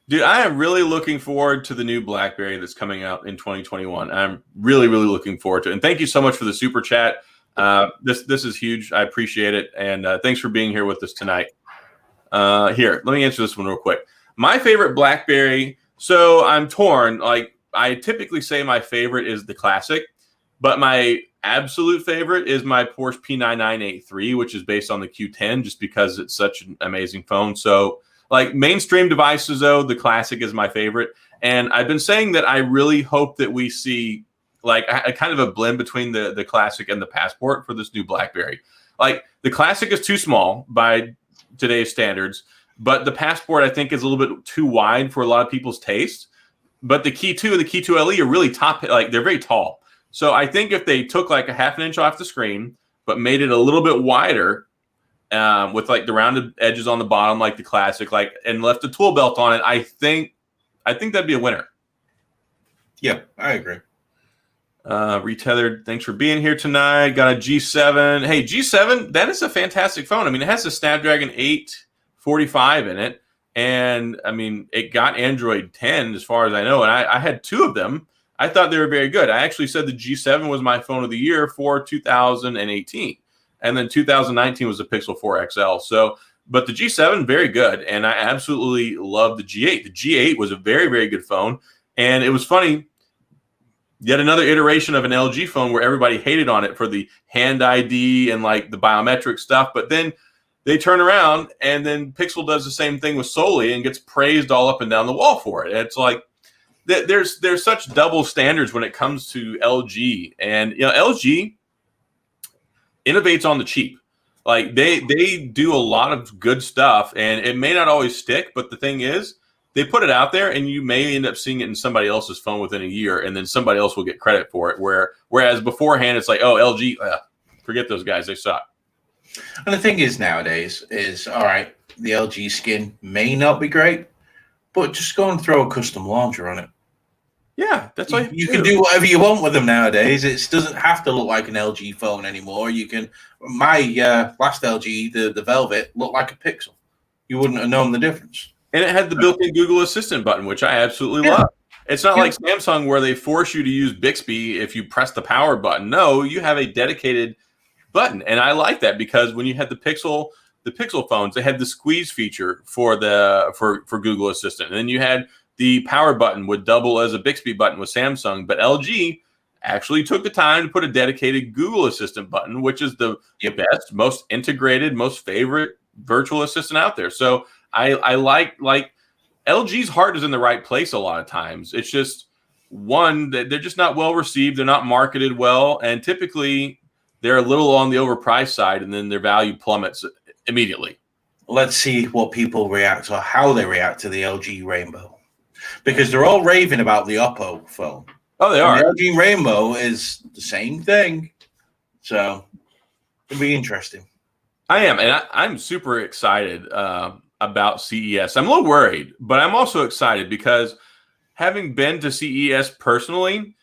Speaker 1: Dude, I am really looking forward to the new BlackBerry that's coming out in 2021. I'm really, really looking forward to it. And thank you so much for the super chat. This is huge. I appreciate it. And thanks for being here with us tonight. Here, let me answer this one real quick. My favorite BlackBerry. So I'm torn. Like, I typically say my favorite is the Classic, but my absolute favorite is my Porsche P9983, which is based on the Q10, just because it's such an amazing phone. So, like, mainstream devices, though, the Classic is my favorite. And I've been saying that I really hope that we see, like, a kind of a blend between the Classic and the Passport for this new BlackBerry. Like, the Classic is too small by today's standards, but the Passport, I think, is a little bit too wide for a lot of people's taste. But the Key 2 and the Key 2 LE are really like, they're very tall. So I think if they took like a half an inch off the screen, but made it a little bit wider, with like the rounded edges on the bottom, like the Classic, like, and left a tool belt on it, I think that'd be a winner.
Speaker 2: Yeah, I agree.
Speaker 1: Retethered, thanks for being here tonight. Got a G7. Hey, G7, that is a fantastic phone. I mean, it has a Snapdragon 845 in it. And I mean, it got Android 10 as far as I know. And I had two of them. I thought they were very good. I actually said the G7 was my phone of the year for 2018. And then 2019 was the Pixel 4 XL. So, but the G7, very good. And I absolutely love the G8. The G8 was a very, very good phone. And it was funny, yet another iteration of an LG phone where everybody hated on it for the hand ID and like the biometric stuff. But then they turn around and then Pixel does the same thing with Soli and gets praised all up and down the wall for it. And it's like, there's such double standards when it comes to LG, and LG innovates on the cheap. Like they do a lot of good stuff, and it may not always stick, but the thing is, they put it out there, and you may end up seeing it in somebody else's phone within a year, and then somebody else will get credit for it. Whereas beforehand, it's like, oh, LG, forget those guys, they suck.
Speaker 2: And the thing is nowadays is, all right, the LG skin may not be great, but just go and throw a custom launcher on it.
Speaker 1: Yeah, that's all
Speaker 2: you can do whatever you want with them nowadays. It doesn't have to look like an LG phone anymore. You can. My last LG, the Velvet, looked like a Pixel. You wouldn't have known the difference.
Speaker 1: And it had the built-in Google Assistant button, which I absolutely love. It's not like Samsung where they force you to use Bixby if you press the power button. No, you have a dedicated button, and I like that because when you had the Pixel phones, they had the squeeze feature for Google Assistant, and then you had the power button would double as a Bixby button with Samsung, but LG actually took the time to put a dedicated Google Assistant button, which is the best, most integrated, most favorite virtual assistant out there. So I like LG's heart is in the right place a lot of times. It's just one that they're just not well received. They're not marketed well, and typically they're a little on the overpriced side, and then their value plummets immediately.
Speaker 2: Let's see what people react or how they react to the LG Rainbow. Because they're all raving about the Oppo phone.
Speaker 1: Oh, they are.
Speaker 2: And the LG Rainbow is the same thing. So it'll be interesting.
Speaker 1: I am. And I'm super excited about CES. I'm a little worried, but I'm also excited because having been to CES personally,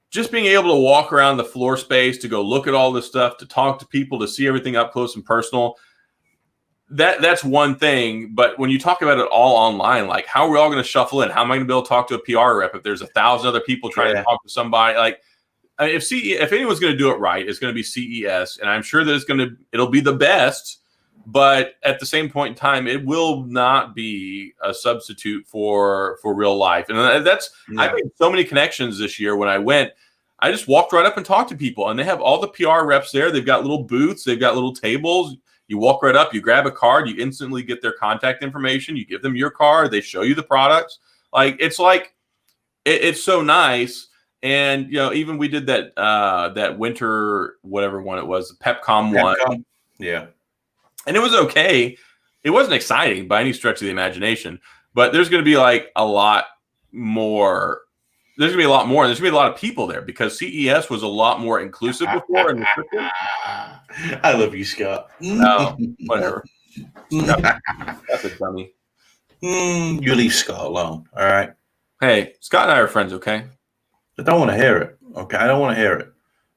Speaker 1: just being able to walk around the floor space, to go look at all this stuff, to talk to people, to see everything up close and personal, that's one thing. But when you talk about it all online, like how are we all going to shuffle in? How am I going to be able to talk to a PR rep if there's 1,000 other people trying to talk to somebody? Like, I mean, if anyone's going to do it right, it's going to be CES, and I'm sure that it'll be the best. But at the same point in time, it will not be a substitute for real life. And I made so many connections this year when I went. I just walked right up and talked to people, and they have all the PR reps there. They've got little booths. They've got little tables. You walk right up, you grab a card, you instantly get their contact information. You give them your card. They show you the products. It's so nice. And, even we did that winter, whatever one it was, the PepCom one.
Speaker 2: Yeah.
Speaker 1: And it was okay. It wasn't exciting by any stretch of the imagination, but there's going to be a lot more. There's going to be a lot more. And there's going to be a lot of people there because CES was a lot more inclusive before. And
Speaker 2: I love you, Scott.
Speaker 1: No, whatever. That's a dummy.
Speaker 2: You leave Scott alone. All right.
Speaker 1: Hey, Scott and I are friends, okay?
Speaker 2: I don't want to hear it. Okay. I don't want to hear it.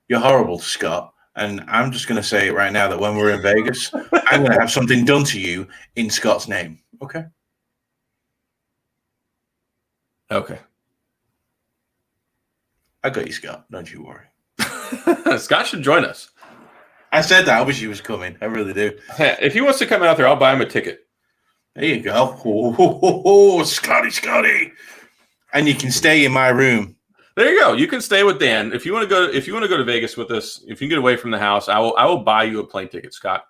Speaker 2: You're horrible, Scott. And I'm just going to say it right now that when we're in Vegas, I'm going to have something done to you in Scott's name. Okay?
Speaker 1: Okay.
Speaker 2: I got you, Scott. Don't you worry.
Speaker 1: Scott should join us.
Speaker 2: I said that. I wish he was coming. I really do.
Speaker 1: Hey, if he wants to come out there, I'll buy him a ticket.
Speaker 2: There you go. Oh, Scotty. And you can stay in my room.
Speaker 1: There you go. You can stay with Dan if you want to go to Vegas with us. If you get away from the house, I will buy you a plane ticket, Scott.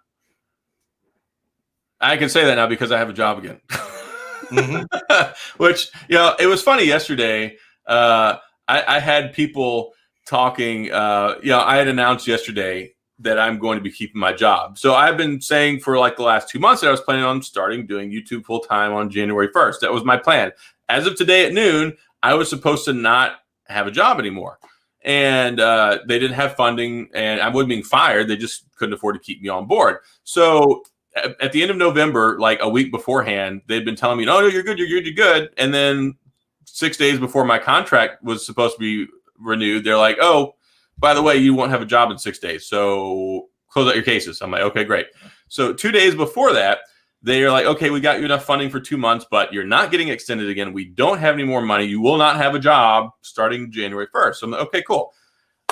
Speaker 1: I can say that now because I have a job again. Mm-hmm. Which it was funny yesterday. I had people talking. I had announced yesterday that I'm going to be keeping my job. So I've been saying for the last 2 months that I was planning on starting doing YouTube full time on January 1st. That was my plan. As of today at noon, I was supposed to not have a job anymore, and they didn't have funding, and I wasn't being fired. They just couldn't afford to keep me on board. So at the end of November, a week beforehand, they'd been telling me, "No, you're good." And then 6 days before my contract was supposed to be renewed, they're like, "Oh, by the way, you won't have a job in 6 days. So close out your cases." I'm like, "Okay, great." So 2 days before that, they are like, "Okay, we got you enough funding for 2 months, but you're not getting extended again. We don't have any more money. You will not have a job starting January 1st. So I'm like, "Okay, cool.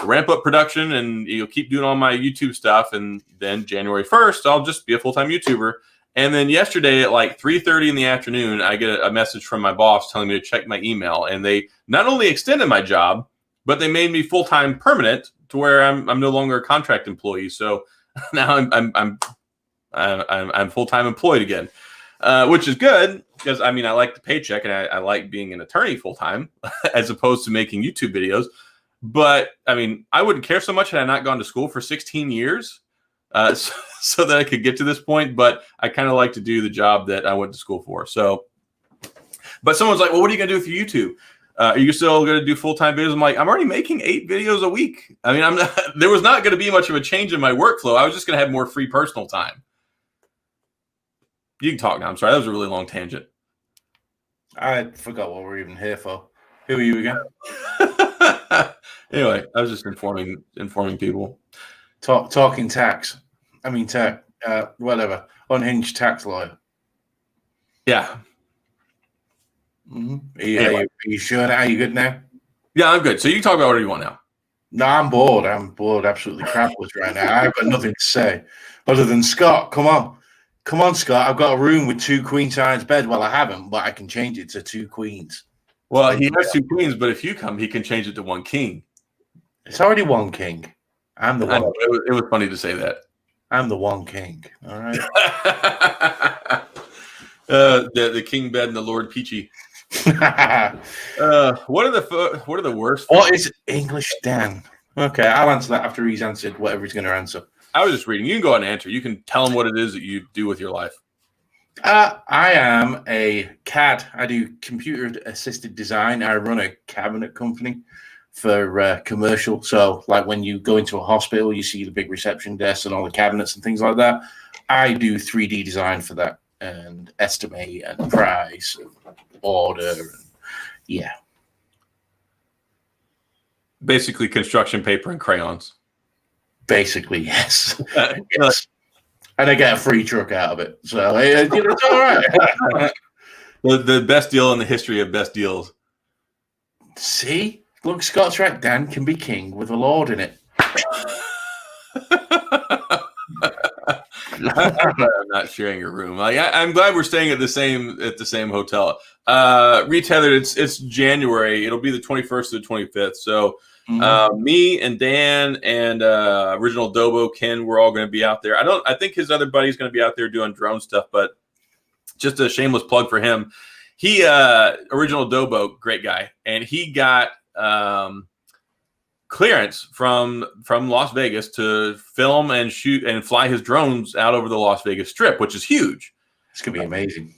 Speaker 1: Ramp up production and you'll keep doing all my YouTube stuff. And then January 1st, I'll just be a full-time YouTuber." And then yesterday at 3:30 in the afternoon, I get a message from my boss telling me to check my email. And they not only extended my job, but they made me full-time permanent to where I'm no longer a contract employee. So now I'm full-time employed again, which is good. because I mean, I like the paycheck and I like being an attorney full time as opposed to making YouTube videos. But I mean, I wouldn't care so much had I not gone to school for 16 years so that I could get to this point. But I kind of like to do the job that I went to school for. So, but someone's like, well, what are you going to do with your YouTube? Are you still going to do full-time videos? I'm like, I'm already making 8 videos a week. I mean, there was not going to be much of a change in my workflow. I was just going to have more free personal time. You can talk now. I'm sorry. That was a really long tangent.
Speaker 2: I forgot what we're even here for. Who are you again?
Speaker 1: Anyway, I was just informing people.
Speaker 2: Talking tax. I mean, tech. Whatever. Unhinged tax lawyer.
Speaker 1: Yeah.
Speaker 2: Mm-hmm. Are you sure now? Are you good now?
Speaker 1: Yeah, I'm good. So you can talk about whatever you want now.
Speaker 2: No, I'm bored. I'm bored, absolutely crapless right now. I've got nothing to say other than Scott. Come on, Scott. I've got a room with 2 queen size beds. Well, I haven't, but I can change it to 2 queens.
Speaker 1: Well, he has 2 queens, but if you come, he can change it to 1 king.
Speaker 2: It's already 1 king. I'm the one.
Speaker 1: It was funny to say that.
Speaker 2: I'm the 1 king. All right.
Speaker 1: The king bed and the Lord Peachy. What are the worst?
Speaker 2: What is English Dan? Okay, I'll answer that after he's answered whatever he's going to answer.
Speaker 1: I was just reading. You can go ahead and answer. You can tell him what it is that you do with your life.
Speaker 2: I am a CAD. I do computer-assisted design. I run a cabinet company for commercial. So, like when you go into a hospital, you see the big reception desk and all the cabinets and things like that. I do 3D design for that and estimate and price and order. And, yeah.
Speaker 1: Basically, construction paper and crayons.
Speaker 2: Basically, yes. Yes. And I get a free truck out of it. So, it's all right.
Speaker 1: The best deal in the history of best deals.
Speaker 2: See? Look, Scott's right. Dan can be king with a lord in it.
Speaker 1: I'm not sharing a room. I'm glad we're staying at the same hotel. Retailer, it's January. It'll be the 21st to the 25th. So me and Dan and original Dobo Ken, we're all going to be out there. I think his other buddy's going to be out there doing drone stuff, but just a shameless plug for him. He original Dobo, great guy, and he got clearance from Las Vegas to film and shoot and fly his drones out over the Las Vegas Strip, which is huge.
Speaker 2: It's gonna be amazing.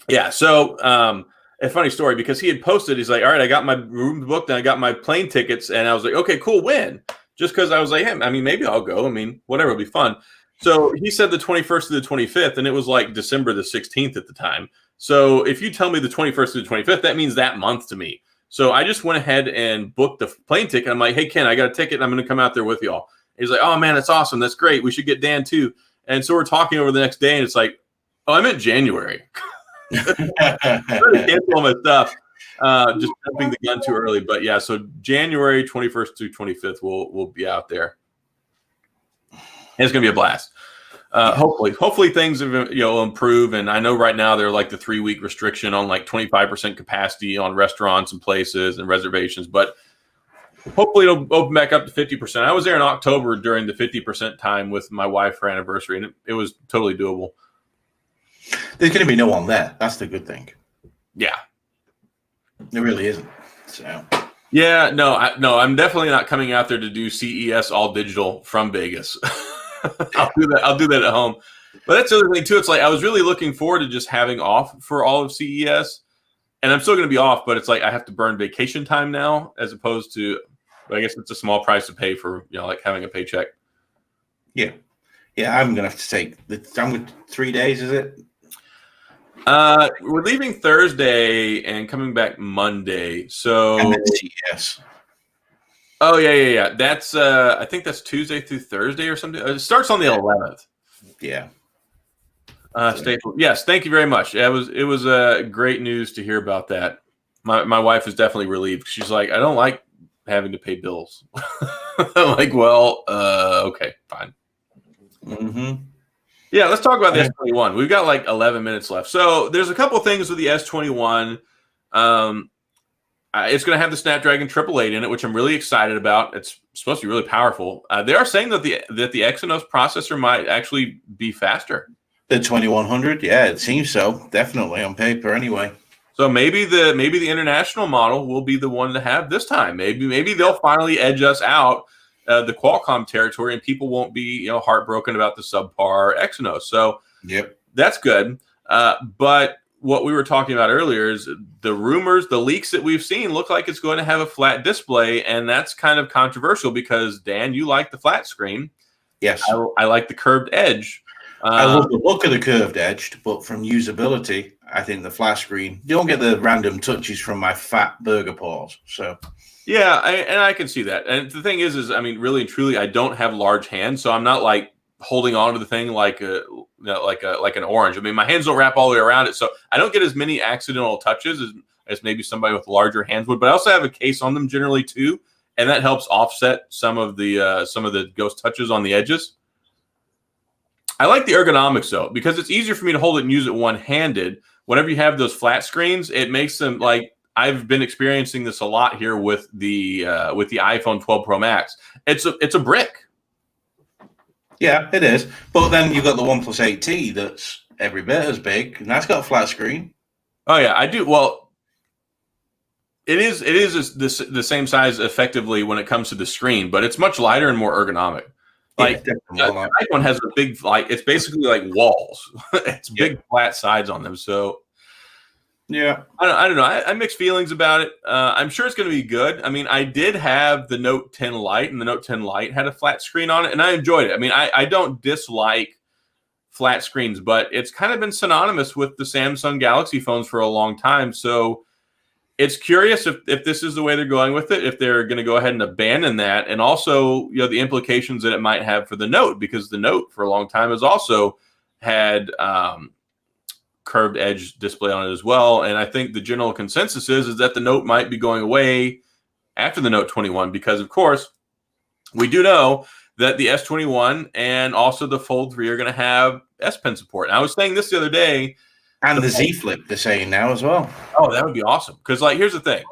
Speaker 1: Yeah. So a funny story, because he had posted, he's like, all right, I got my room booked and I got my plane tickets, and I was like, okay, cool, when? Just because I was like, hey, I mean, maybe I'll go. I mean, whatever, it'll be fun. So he said the 21st to the 25th, and it was like December the 16th at the time. So if you tell me the 21st to the 25th, that means that month to me. So I just went ahead and booked the plane ticket. I'm like, hey, Ken, I got a ticket, and I'm going to come out there with y'all. He's like, oh, man, that's awesome. That's great. We should get Dan, too. And so we're talking over the next day, and it's like, oh, I meant January. I cancel all my stuff. Just jumping the gun too early. But, yeah, so January 21st to 25th, we'll be out there. And it's going to be a blast. Hopefully things will improve. And I know right now they're like the 3-week restriction on like 25% capacity on restaurants and places and reservations, but hopefully it'll open back up to 50%. I was there in October during the 50% time with my wife for anniversary, and it was totally doable.
Speaker 2: There's going to be no one there. That's the good thing.
Speaker 1: Yeah,
Speaker 2: there really isn't. So
Speaker 1: yeah, no, I'm definitely not coming out there to do CES all digital from Vegas. I'll do that at home. But that's the other thing too. It's like I was really looking forward to just having off for all of CES, and I'm still going to be off. But it's like I have to burn vacation time now, as opposed to. But I guess it's a small price to pay for like having a paycheck.
Speaker 2: Yeah. I'm going to have to take 3 days. Is it?
Speaker 1: We're leaving Thursday and coming back Monday. So
Speaker 2: and then CES.
Speaker 1: Oh yeah. That's I think that's Tuesday through Thursday or something. It starts on the 11th.
Speaker 2: Yeah.
Speaker 1: Yes, thank you very much. It was great news to hear about that. My wife is definitely relieved. She's like, I don't like having to pay bills. I'm like, well, okay, fine. Mm-hmm. Yeah, let's talk about the S21. We've got like 11 minutes left. So there's a couple things with the S21. It's going to have the Snapdragon 888 in it, which I'm really excited about. It's supposed to be really powerful. They are saying that the Exynos processor might actually be faster.
Speaker 2: The 2100, yeah, it seems so. Definitely on paper, anyway.
Speaker 1: So maybe the international model will be the one to have this time. Maybe they'll finally edge us out the Qualcomm territory, and people won't be heartbroken about the subpar Exynos. So
Speaker 2: Yep,
Speaker 1: that's good. But what we were talking about earlier is the rumors, the leaks that we've seen look like it's going to have a flat display, and that's kind of controversial because Dan, you like the flat screen.
Speaker 2: yes,
Speaker 1: I like the curved edge.
Speaker 2: I love the look of the curved edged, but from usability, I think the flat screen, you don't get the random touches from my fat burger paws. So
Speaker 1: Yeah, I can see that. And the thing is I mean, really and truly, I don't have large hands, so I'm not like holding on to the thing like like an orange. I mean, my hands don't wrap all the way around it, so I don't get as many accidental touches as maybe somebody with larger hands would. But I also have a case on them generally too, and that helps offset some of the ghost touches on the edges. I like the ergonomics though, because it's easier for me to hold it and use it one-handed. Whenever you have those flat screens, it makes them like I've been experiencing this a lot here with the iPhone 12 Pro Max. It's a brick.
Speaker 2: yeah, it is. But then you've got the OnePlus 8T that's every bit as big, and that's got a flat screen.
Speaker 1: Oh yeah, I do. Well, it is the same size effectively when it comes to the screen, but it's much lighter and more ergonomic. Like
Speaker 2: Yeah,
Speaker 1: the iPhone has a big it's basically like walls. It's big flat sides on them. So
Speaker 2: yeah.
Speaker 1: I don't know. I mixed feelings about it. I'm sure it's going to be good. I mean, I did have the Note 10 Lite, and the Note 10 Lite had a flat screen on it, and I enjoyed it. I mean, I don't dislike flat screens, but it's kind of been synonymous with the Samsung Galaxy phones for a long time. So it's curious if this is the way they're going with it, if they're going to go ahead and abandon that, and also the implications that it might have for the Note, because the Note for a long time has also had curved edge display on it as well. And I think the general consensus is that the Note might be going away after the Note 21, because of course we do know that the S21 and also the Fold 3 are going to have S Pen support. And I was saying this the other day.
Speaker 2: And the Z Flip, they're saying now as well.
Speaker 1: Oh, that would be awesome. Because here's the thing.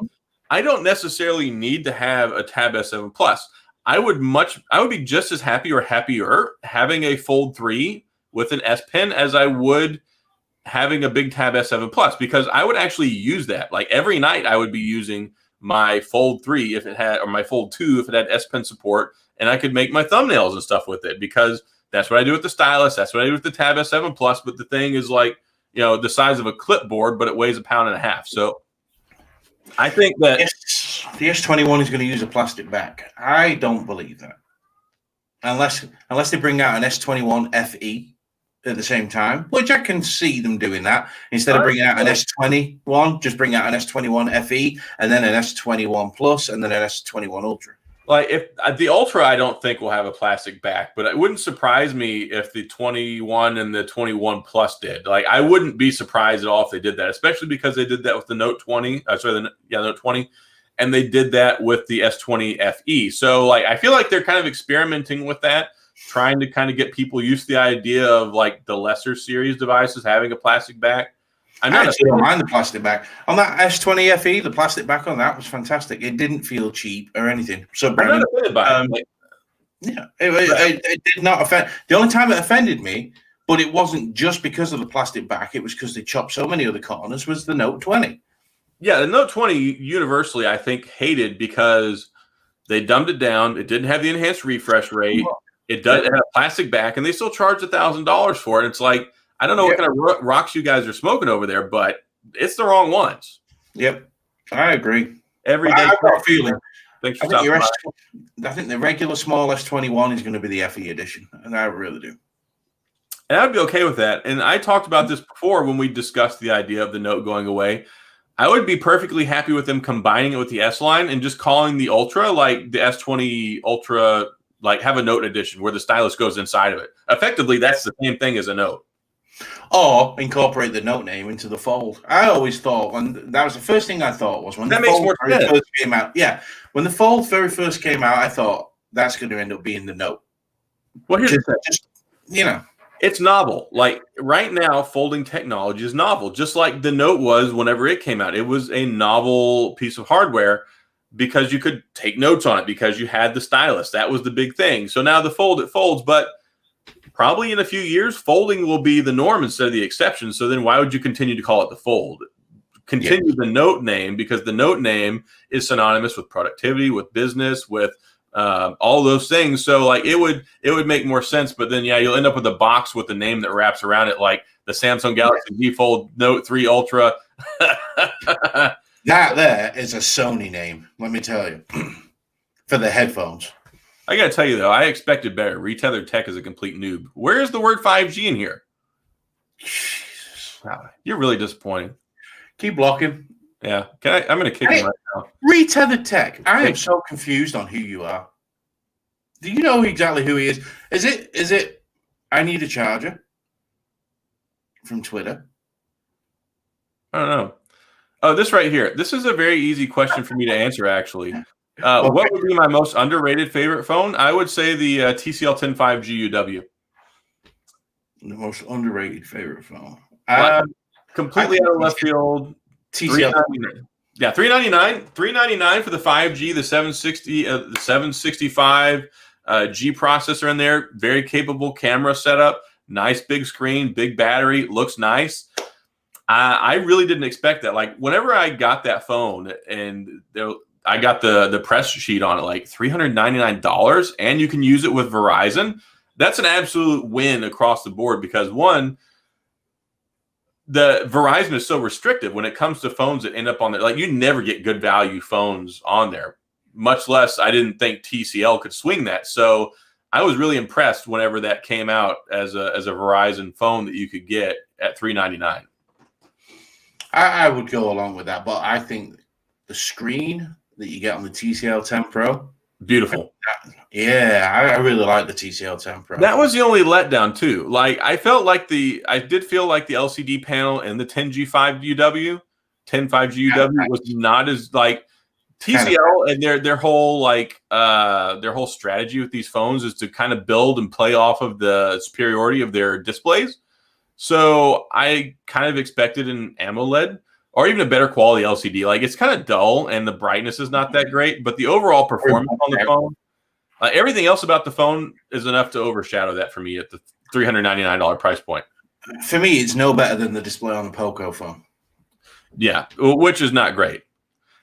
Speaker 1: I don't necessarily need to have a Tab S7 Plus. I would be just as happy or happier having a Fold 3 with an S Pen as I would having a big Tab S7 Plus, because I would actually use that. Like every night I would be using my Fold 3 if it had, or my Fold 2 if it had S Pen support, and I could make my thumbnails and stuff with it, because that's what I do with the stylus. That's what I do with the Tab S7 Plus. But the thing is like, the size of a clipboard, but it weighs 1.5 pounds. So I think that
Speaker 2: the S21 is going to use a plastic back. I don't believe that. Unless they bring out an S21 FE at the same time, which I can see them doing that. Instead of bringing out an S21, just bring out an S21 FE and then an S21 Plus and then an S21 Ultra.
Speaker 1: Like if the Ultra, I don't think will have a plastic back, but it wouldn't surprise me if the 21 and the 21 Plus did. Like I wouldn't be surprised at all if they did that, especially because they did that with the Note 20. The Note 20, and they did that with the S20 FE. So like I feel like they're kind of experimenting with that, trying to kind of get people used to the idea of like the lesser series devices having a plastic back.
Speaker 2: I actually don't mind the plastic back. On that S20 FE, the plastic back on that was fantastic. It didn't feel cheap or anything. So, Brandon, yeah, it did not offend. The only time it offended me, but it wasn't just because of the plastic back. It was because they chopped so many other corners, was the Note 20.
Speaker 1: Yeah, the Note 20 universally, I think, hated because they dumbed it down. It didn't have the enhanced refresh rate. It had a plastic back, and they still charged $1,000 for it. It's like, I don't know what kind of rocks you guys are smoking over there, but it's the wrong ones.
Speaker 2: Yep, I agree.
Speaker 1: Every day.
Speaker 2: I've got a feeling.
Speaker 1: Thanks for stopping by.
Speaker 2: I think the regular small S21 is going to be the FE edition, and I really do.
Speaker 1: And I'd be okay with that. And I talked about this before when we discussed the idea of the Note going away. I would be perfectly happy with them combining it with the S line and just calling the Ultra like the S20 Ultra, like have a Note edition where the stylus goes inside of it. Effectively, that's the same thing as a Note.
Speaker 2: Or incorporate the Note name into the Fold. I always thought, when that was the first thing I thought was when
Speaker 1: that
Speaker 2: the
Speaker 1: makes
Speaker 2: Fold
Speaker 1: more
Speaker 2: very
Speaker 1: sense.
Speaker 2: first came out. Yeah, when the Fold very first came out, I thought that's going to end up being the Note.
Speaker 1: Well, here's
Speaker 2: just
Speaker 1: it's novel. Like right now, folding technology is novel, just like the Note was whenever it came out. It was a novel piece of hardware because you could take notes on it because you had the stylus. That was the big thing. So now the Fold, it folds, but probably in a few years, folding will be the norm instead of the exception. So then why would you continue to call it the Fold? Continue the Note name, because the Note name is synonymous with productivity, with business, with all those things. So like it would make more sense. But then you'll end up with a box with the name that wraps around it, like the Samsung Galaxy Z Fold Note 3 Ultra.
Speaker 2: That there is a Sony name, let me tell you, for the headphones.
Speaker 1: I got to tell you, though, I expected better. Retethered Tech is a complete noob. Where is the word 5G in here?
Speaker 2: Jesus.
Speaker 1: Wow, you're really disappointing.
Speaker 2: Keep blocking.
Speaker 1: Yeah. I'm going to kick him right now.
Speaker 2: Retethered Tech. I am so confused on who you are. Do you know exactly who he is? Is it I need a charger from Twitter?
Speaker 1: I don't know. Oh, this right here. This is a very easy question for me to answer, actually. What would be my most underrated favorite phone? I would say the TCL 10 5G UW.
Speaker 2: The most underrated favorite phone.
Speaker 1: Completely out of left field.
Speaker 2: TCL.
Speaker 1: Yeah, $399 for the 5G, the 760, the 765 G processor in there. Very capable camera setup. Nice big screen, big battery. Looks nice. I really didn't expect that. Like whenever I got that phone and I got the press sheet on it, like $399, and you can use it with Verizon. That's an absolute win across the board because one, the Verizon is so restrictive when it comes to phones that end up on there. Like you never get good value phones on there, much less I didn't think TCL could swing that. So I was really impressed whenever that came out as a Verizon phone that you could get at $399.
Speaker 2: I would go along with that, but I think the screen that you get on the TCL 10 Pro,
Speaker 1: beautiful.
Speaker 2: Yeah, I really like the TCL 10 Pro.
Speaker 1: That was the only letdown too. Like I did feel like the LCD panel and the 10G5 UW, 10 5G UW was not as like TCL and their whole strategy with these phones is to kind of build and play off of the superiority of their displays. So I kind of expected an AMOLED or even a better quality LCD. Like it's kind of dull and the brightness is not that great, but the overall performance on the phone, everything else about the phone is enough to overshadow that for me at the $399 price point.
Speaker 2: For me, it's no better than the display on the Poco phone.
Speaker 1: Yeah, which is not great.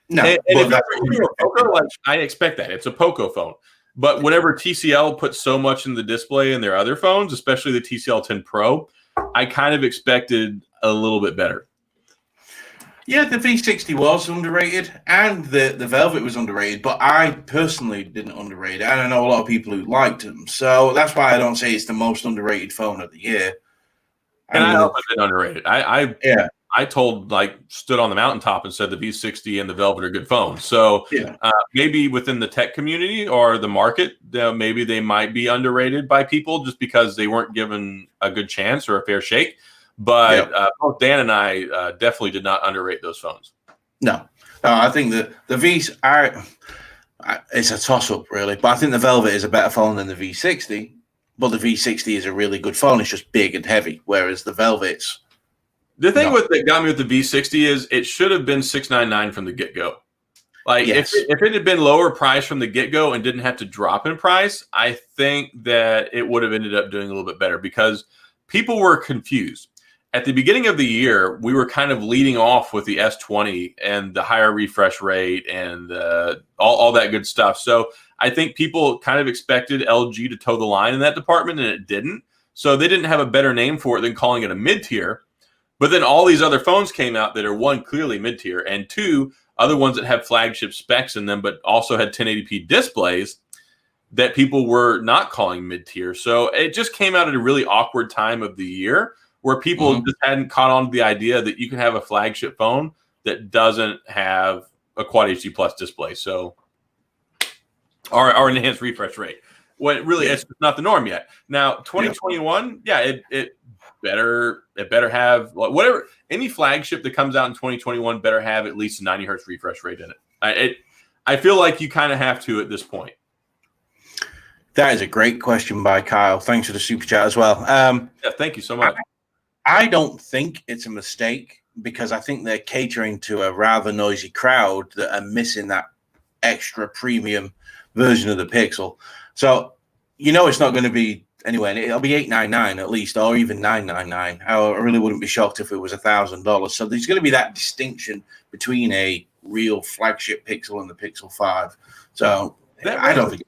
Speaker 2: No,
Speaker 1: and if you're a Poco, like, I expect that. It's a Poco phone. But whenever TCL puts so much in the display in their other phones, especially the TCL 10 Pro, I kind of expected a little bit better.
Speaker 2: Yeah, the V60 was underrated and the Velvet was underrated, but I personally didn't underrate it. And I know a lot of people who liked them. So that's why I don't say it's the most underrated phone of the year.
Speaker 1: And I also didn't underrate it. I stood on the mountaintop and said the V60 and the Velvet are good phones. So maybe within the tech community or the market, maybe they might be underrated by people just because they weren't given a good chance or a fair shake. But both Dan and I definitely did not underrate those phones.
Speaker 2: No, I think the V's are it's a toss-up, really. But I think the Velvet is a better phone than the V60. But the V60 is a really good phone. It's just big and heavy, whereas the Velvet's...
Speaker 1: The thing that got me with the V60 is it should have been $699 from the get-go. Like if it had been lower price from the get-go and didn't have to drop in price, I think that it would have ended up doing a little bit better because people were confused. At the beginning of the year, we were kind of leading off with the S20 and the higher refresh rate and all that good stuff. So I think people kind of expected LG to toe the line in that department, and it didn't. So they didn't have a better name for it than calling it a mid-tier. But then all these other phones came out that are, one, clearly mid-tier, and two, other ones that have flagship specs in them but also had 1080p displays that people were not calling mid-tier. So it just came out at a really awkward time of the year where people just hadn't caught on to the idea that you can have a flagship phone that doesn't have a Quad HD Plus display. So, or an enhanced refresh rate. When really it's not the norm yet. Now, 2021, it better have whatever, any flagship that comes out in 2021 better have at least a 90 hertz refresh rate in it. I feel like you kind of have to at this point.
Speaker 2: That is a great question by Kyle. Thanks for the super chat as well.
Speaker 1: Thank you so much.
Speaker 2: I don't think it's a mistake because I think they're catering to a rather noisy crowd that are missing that extra premium version of the Pixel. So, it's not going to be anyway, and it'll be $899 at least, or even $999. I really wouldn't be shocked if it was $1,000. So there's going to be that distinction between a real flagship Pixel and the Pixel 5. So I don't think.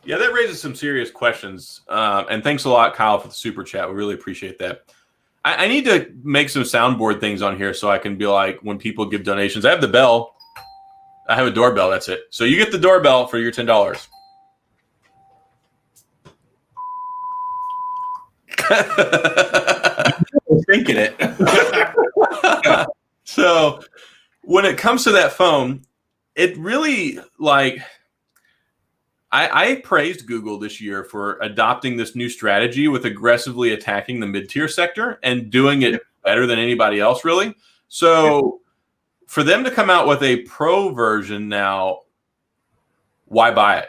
Speaker 1: Yeah, that raises some serious questions. And thanks a lot, Kyle, for the super chat. We really appreciate that. I need to make some soundboard things on here so I can be like, when people give donations, I have the bell. I have a doorbell. That's it. So you get the doorbell for your $10.
Speaker 2: Thinking it.
Speaker 1: So when it comes to that phone, it really I praised Google this year for adopting this new strategy with aggressively attacking the mid-tier sector and doing it better than anybody else, really. So for them to come out with a pro version now, why buy it?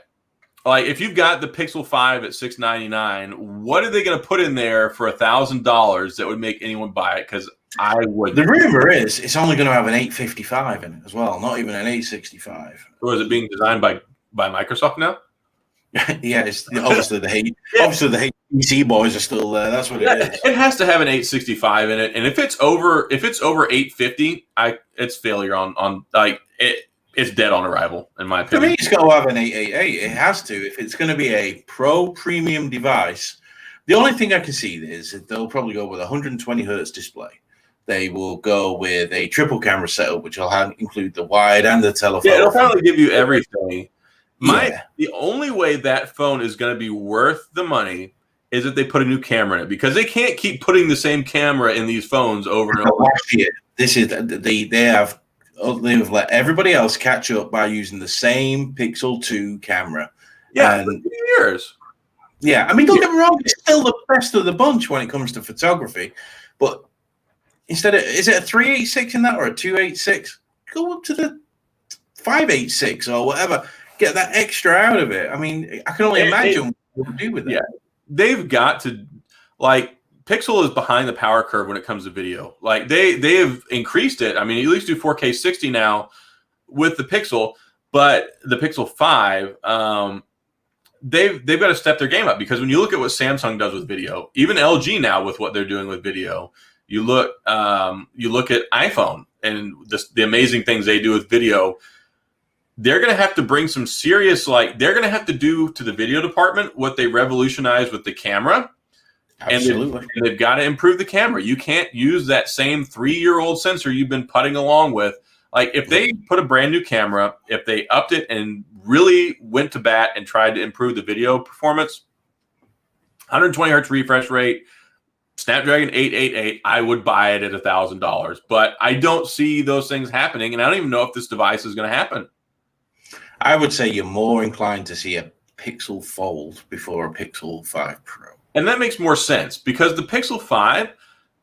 Speaker 1: Like, if you've got the Pixel 5 at $699, what are they going to put in there for $1,000 that would make anyone buy it? Because I would.
Speaker 2: The rumor is it's only going to have an 855 in it as well, not even an 865.
Speaker 1: Or is it being designed by Microsoft now?
Speaker 2: Yeah, it's obviously the HTC boys are still there. That's what it is.
Speaker 1: It has to have an 865 in it, and if it's over 850, it's failure on like it. It's dead on arrival, in my opinion.
Speaker 2: To me, it's got to have an 888. It has to. If it's going to be a pro premium device, the only thing I can see is that they'll probably go with a 120 hertz display. They will go with a triple camera setup, which will include the wide and the telephone.
Speaker 1: Yeah, it'll probably give you everything. The only way that phone is going to be worth the money is if they put a new camera in it, because they can't keep putting the same camera in these phones over and over.
Speaker 2: They've let everybody else catch up by using the same Pixel 2 camera.
Speaker 1: Yeah, for 2 years.
Speaker 2: Yeah, I mean, don't get me wrong, it's still the best of the bunch when it comes to photography. But instead of, is it a 386 in that or a 286? Go up to the 586 or whatever. Get that extra out of it. I mean, I can only imagine what to do with that.
Speaker 1: Yeah, they've got to, like, Pixel is behind the power curve when it comes to video. Like, they have increased it. I mean, you at least do 4K 60 now with the Pixel, but the Pixel 5, they've got to step their game up, because when you look at what Samsung does with video, even LG now with what they're doing with video, you look at iPhone and the amazing things they do with video. They're going to have to bring some serious, they're going to have to do to the video department what they revolutionized with the camera.
Speaker 2: Absolutely.
Speaker 1: And they've got to improve the camera. You can't use that same 3-year-old sensor you've been putting along with. Like, if they put a brand new camera, if they upped it and really went to bat and tried to improve the video performance, 120 hertz refresh rate, Snapdragon 888, I would buy it at $1,000. But I don't see those things happening, and I don't even know if this device is going to happen.
Speaker 2: I would say you're more inclined to see a Pixel Fold before a Pixel 5 Pro.
Speaker 1: And that makes more sense, because the Pixel 5,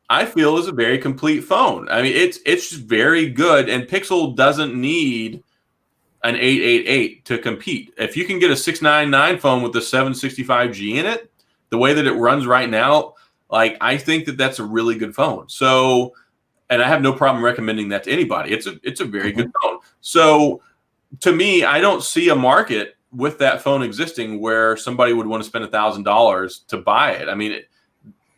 Speaker 1: I feel, is a very complete phone. I mean, it's just very good, and Pixel doesn't need an 888 to compete. If you can get a 699 phone with the 765G in it, the way that it runs right now, like, I think that that's a really good phone. So, and I have no problem recommending that to anybody. It's a very good phone. So, to me, I don't see a market with that phone existing where somebody would want to spend $1,000 to buy it. I mean,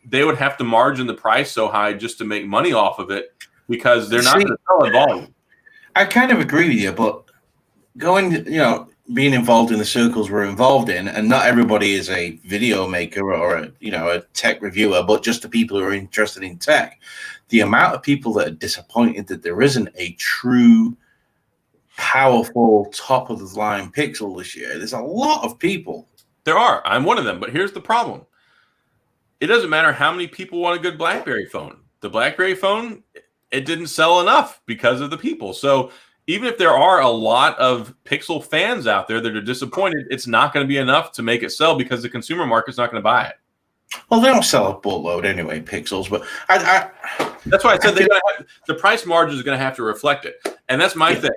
Speaker 1: they would have to margin the price so high just to make money off of it, because they're not going to sell in volume.
Speaker 2: I kind of agree with you, but being involved in the circles we're involved in, and not everybody is a video maker or a tech reviewer, but just the people who are interested in tech. The amount of people that are disappointed that there isn't a true powerful top of the line Pixel this year. There's a lot of people.
Speaker 1: There are. I'm one of them. But here's the problem. It doesn't matter how many people want a good BlackBerry phone. The BlackBerry phone, it didn't sell enough because of the people. So even if there are a lot of Pixel fans out there that are disappointed, it's not going to be enough to make it sell, because the consumer market's not going to buy it.
Speaker 2: Well, they don't sell a boatload anyway, Pixels. But
Speaker 1: that's why I said the price margin is going to have to reflect it. And that's my thing.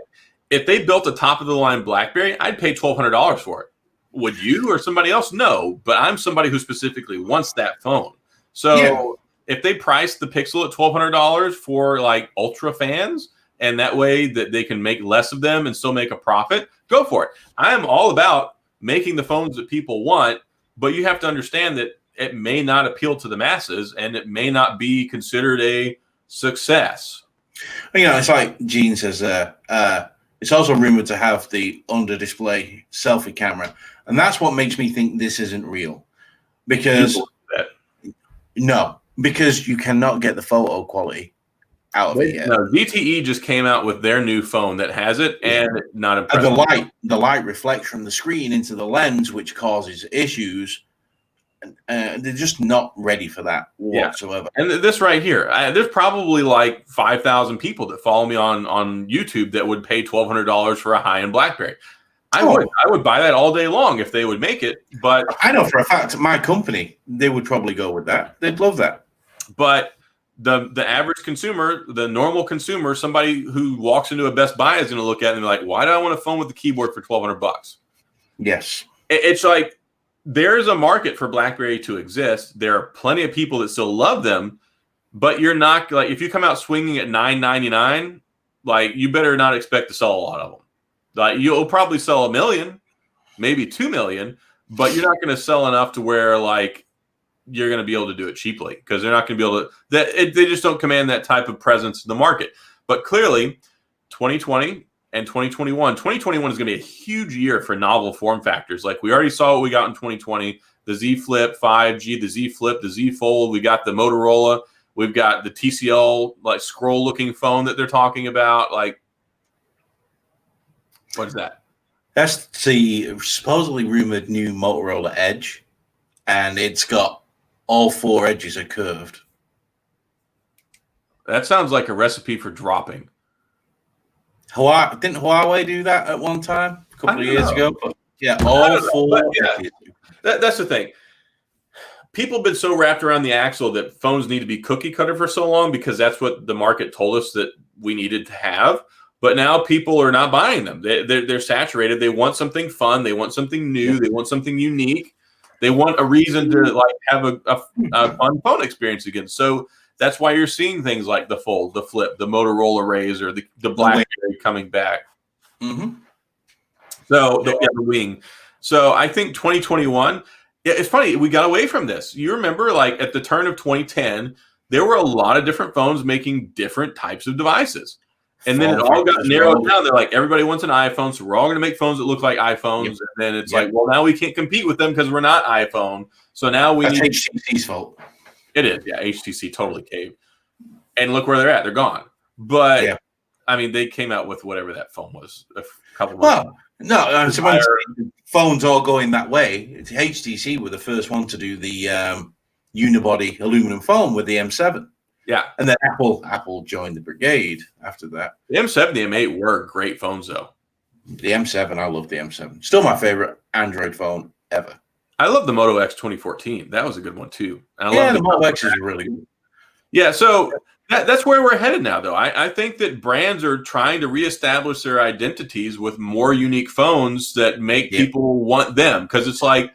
Speaker 1: If they built a top-of-the-line BlackBerry, I'd pay $1,200 for it. Would you or somebody else? No, but I'm somebody who specifically wants that phone. So if they price the Pixel at $1,200 for, like, Ultra fans, and that way that they can make less of them and still make a profit, go for it. I am all about making the phones that people want, but you have to understand that it may not appeal to the masses, and it may not be considered a success.
Speaker 2: It's like Gene says it's also rumored to have the under-display selfie camera, and that's what makes me think this isn't real. Because because you cannot get the photo quality out of it yet.
Speaker 1: No, ZTE just came out with their new phone that has it, and not impressive.
Speaker 2: The light reflects from the screen into the lens, which causes issues. They're just not ready for that whatsoever.
Speaker 1: And this right here, there's probably like 5,000 people that follow me on YouTube that would pay $1,200 for a high-end BlackBerry. I would buy that all day long if they would make it. But
Speaker 2: I know for a fact my company, they would probably go with that. They'd love that.
Speaker 1: But the average consumer, the normal consumer, somebody who walks into a Best Buy is going to look at it and be like, why do I want a phone with the keyboard for $1,200?
Speaker 2: Yes.
Speaker 1: It's like, there's a market for BlackBerry to exist. There are plenty of people that still love them, but you're not like, if you come out swinging at $999, like, you better not expect to sell a lot of them. Like, you'll probably sell 1 million, maybe 2 million, but you're not going to sell enough to where like you're going to be able to do it cheaply, because they're not going to be able to. They just don't command that type of presence in the market. But clearly, 2020. And 2021 is going to be a huge year for novel form factors. Like, we already saw what we got in 2020, the Z Flip 5G, the Z Flip, the Z Fold. We got the Motorola. We've got the TCL like scroll looking phone that they're talking about. Like, what is that?
Speaker 2: That's the supposedly rumored new Motorola Edge, and it's got all 4 edges are curved.
Speaker 1: That sounds like a recipe for dropping.
Speaker 2: Didn't Huawei do that at one time a couple of years ago? But all 4.
Speaker 1: That's the thing. People have been so wrapped around the axle that phones need to be cookie cutter for so long, because that's what the market told us that we needed to have. But now people are not buying them. They're saturated. They want something fun. They want something new. They want something unique. They want a reason to like have a fun phone experience again. So that's why you're seeing things like the Fold, the Flip, the Motorola Razr, the BlackBerry coming back.
Speaker 2: Mm-hmm.
Speaker 1: So the Wing. So I think 2021. Yeah, it's funny, we got away from this. You remember, like at the turn of 2010, there were a lot of different phones making different types of devices, and then it all got narrowed down. They're like, everybody wants an iPhone, so we're all going to make phones that look like iPhones. Yep. And then it's like, well, now we can't compete with them because we're not iPhone. So now we need
Speaker 2: HTC's fault.
Speaker 1: It is, yeah. HTC totally caved, and look where they're at. They're gone. But I mean, they came out with whatever that phone was a couple months ago.
Speaker 2: No, so when phones all going that way, HTC were the first one to do the unibody aluminum phone with the M7.
Speaker 1: Yeah,
Speaker 2: and then Apple joined the brigade after that.
Speaker 1: The M7, the M8 were great phones, though.
Speaker 2: The M7, I love the M7. Still my favorite Android phone ever.
Speaker 1: I love the Moto X 2014. That was a good one too. And
Speaker 2: I love the Moto X is really good.
Speaker 1: Yeah, so that's where we're headed now, though. I think that brands are trying to reestablish their identities with more unique phones that make people want them, because it's like,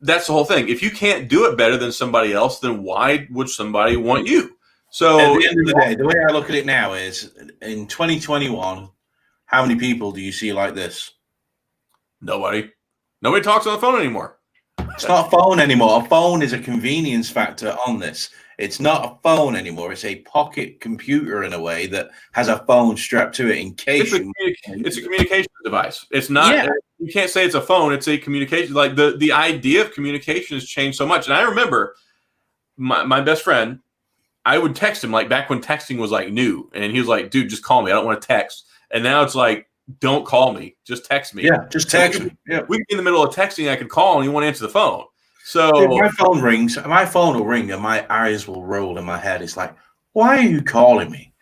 Speaker 1: that's the whole thing. If you can't do it better than somebody else, then why would somebody want you? So
Speaker 2: at the end of the day, the way I look at it now is, in 2021, how many people do you see like this?
Speaker 1: Nobody talks on the phone anymore.
Speaker 2: It's not a phone anymore. A phone is a convenience factor on this. It's not a phone anymore. It's a pocket computer in a way that has a phone strapped to it in case.
Speaker 1: It's a communication device. It's not. Yeah. You can't say it's a phone. It's a communication. Like the idea of communication has changed so much. And I remember my best friend, I would text him like back when texting was like new, and he was like, "Dude, just call me. I don't want to text." And now it's like, don't call me, just text me.
Speaker 2: Yeah, just text me. Yeah,
Speaker 1: we could be in the middle of texting. I could call and you won't answer the phone. So
Speaker 2: if my phone rings, my phone will ring and my eyes will roll in my head. It's like, why are you calling me?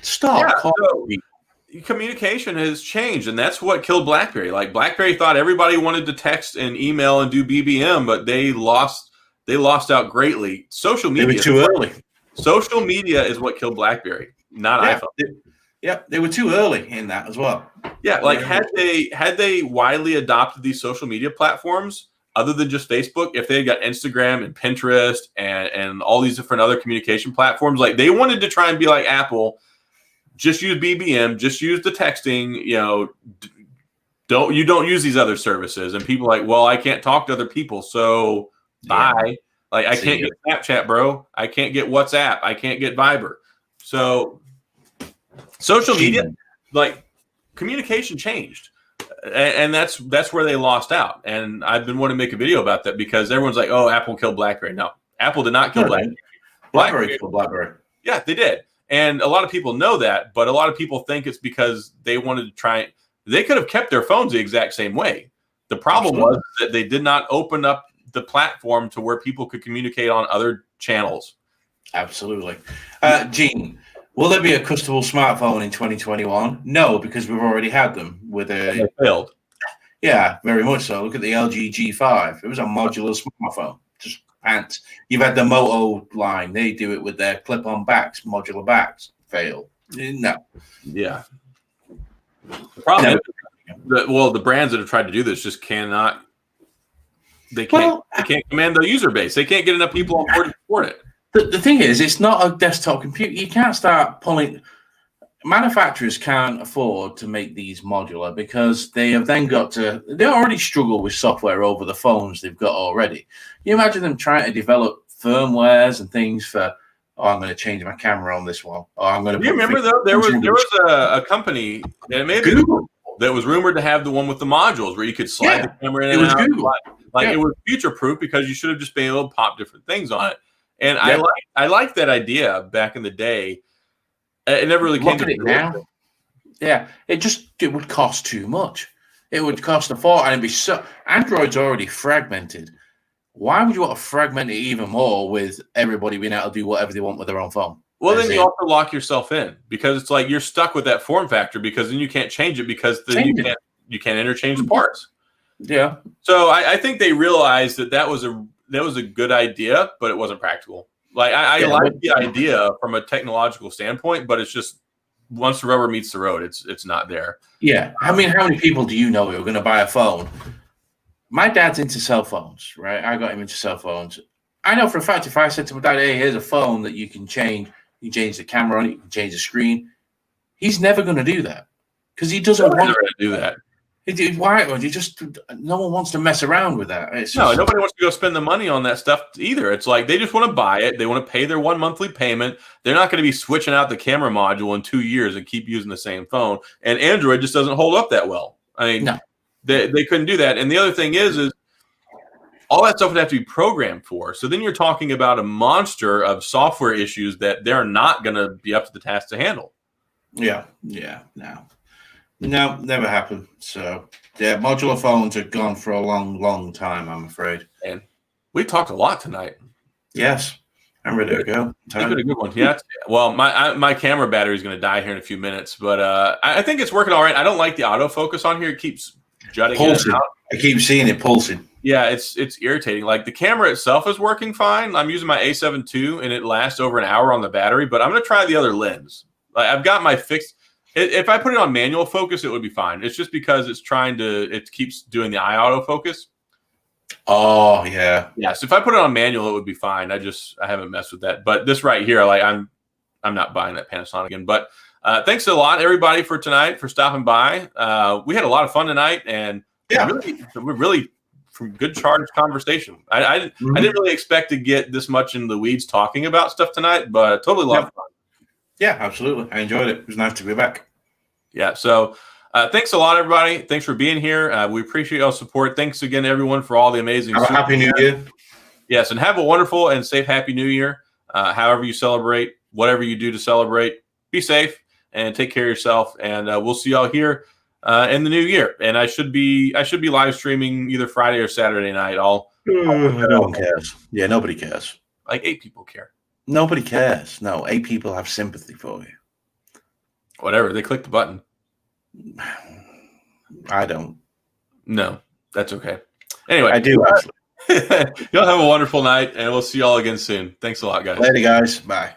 Speaker 2: Stop calling me.
Speaker 1: Communication has changed, and that's what killed BlackBerry. Like, BlackBerry thought everybody wanted to text and email and do BBM, but they lost out greatly. Social media.
Speaker 2: They were too early.
Speaker 1: Social media is what killed BlackBerry, not iPhone.
Speaker 2: They were too early in that as well.
Speaker 1: Yeah, like had they widely adopted these social media platforms, other than just Facebook, if they had got Instagram and Pinterest and all these different other communication platforms, like they wanted to try and be like Apple, just use BBM, just use the texting, don't use these other services. And people are like, well, I can't talk to other people, so Bye. Like, I can't get Snapchat, bro. I can't get WhatsApp. I can't get Viber. So social media, like, communication changed. And that's where they lost out. And I've been wanting to make a video about that because everyone's like, oh, Apple killed BlackBerry. No, Apple did not kill BlackBerry.
Speaker 2: BlackBerry killed BlackBerry.
Speaker 1: Yeah, they did. And a lot of people know that, but a lot of people think it's because they wanted to try. They could have kept their phones the exact same way. The problem was that they did not open up the platform to where people could communicate on other channels.
Speaker 2: Absolutely. Gene, will there be a customable smartphone in 2021? No, because we've already had them with a...
Speaker 1: They failed.
Speaker 2: Yeah, very much so. Look at the LG G5. It was a modular smartphone. Just pants. You've had the Moto line. They do it with their clip-on backs, modular backs. Fail. No.
Speaker 1: Yeah. The problem is, the brands that have tried to do this just cannot... They can't command the user base. They can't get enough people on board to support it.
Speaker 2: The thing is, it's not a desktop computer. You can't start pulling. Manufacturers can't afford to make these modular because they have then got to. They already struggle with software over the phones they've got already. You imagine them trying to develop firmwares and things for. Oh, I'm going to change my camera on this one. Oh, I'm going to.
Speaker 1: Do you remember though? There was a company, and maybe Google, that was rumored to have the one with the modules where you could slide the camera in and out.
Speaker 2: Google.
Speaker 1: It was future proof because you should have just been able to pop different things on it. And I like that idea back in the day. It never really came to it now.
Speaker 2: Yeah, it would cost too much. It would cost a fortune, and it'd be so. Android's already fragmented. Why would you want to fragment it even more with everybody being able to do whatever they want with their own phone?
Speaker 1: Well, then you also lock yourself in because it's like you're stuck with that form factor because then you can't change it because then you can't interchange the parts.
Speaker 2: Yeah.
Speaker 1: So I think they realized that was a good idea, but it wasn't practical. Like I like the idea from a technological standpoint, but it's just once the rubber meets the road, it's not there.
Speaker 2: Yeah. I mean, how many people do you know who are going to buy a phone? My dad's into cell phones, right? I got him into cell phones. I know for a fact if I said to my dad, hey, here's a phone that you can change the camera on it, you can change the screen, he's never going to do that because he doesn't want to
Speaker 1: do that.
Speaker 2: Why? No one wants to mess around with that.
Speaker 1: Nobody wants to go spend the money on that stuff either. It's like they just want to buy it. They want to pay their one monthly payment. They're not going to be switching out the camera module in 2 years and keep using the same phone. And Android just doesn't hold up that well. I mean, they couldn't do that. And the other thing is all that stuff would have to be programmed for. So then you're talking about a monster of software issues that they're not going to be up to the task to handle.
Speaker 2: Yeah, no, never happened. So, yeah, modular phones are gone for a long, long time, I'm afraid.
Speaker 1: And we talked a lot tonight.
Speaker 2: Yes, I'm ready to go.
Speaker 1: It's a good one. Yeah. Well, my camera battery is going to die here in a few minutes, but I think it's working all right. I don't like the autofocus on here. It keeps jutting
Speaker 2: pulsing.
Speaker 1: out.
Speaker 2: I keep seeing it pulsing.
Speaker 1: Yeah, it's irritating. Like the camera itself is working fine. I'm using my A7 II, and it lasts over an hour on the battery, but I'm going to try the other lens. Like I've got my fixed. If I put it on manual focus, it would be fine. It's just because it keeps doing the eye autofocus.
Speaker 2: Oh yeah.
Speaker 1: Yeah. So if I put it on manual, it would be fine. I haven't messed with that. But this right here, like I'm not buying that Panasonic again. But thanks a lot, everybody, for tonight, for stopping by. We had a lot of fun tonight, and we're really from good charged conversation. I didn't really expect to get this much in the weeds talking about stuff tonight, but totally a lot of fun.
Speaker 2: Yeah, absolutely. I enjoyed it. It was nice to be back.
Speaker 1: Yeah. So thanks a lot, everybody. Thanks for being here. We appreciate y'all's support. Thanks again, everyone, for all the amazing.
Speaker 2: Have a happy New Year.
Speaker 1: Yes, and have a wonderful and safe Happy New Year. However you celebrate, whatever you do to celebrate, be safe and take care of yourself. And we'll see y'all here in the new year. And I should be live streaming either Friday or Saturday night. No
Speaker 2: one cares. Yeah, nobody cares.
Speaker 1: Like 8 people care.
Speaker 2: Nobody cares. No, 8 people have sympathy for you.
Speaker 1: Whatever. They click the button.
Speaker 2: I don't.
Speaker 1: No, that's okay. Anyway.
Speaker 2: I do, actually.
Speaker 1: Y'all have a wonderful night, and we'll see y'all again soon. Thanks a lot, guys.
Speaker 2: Later, guys. Bye.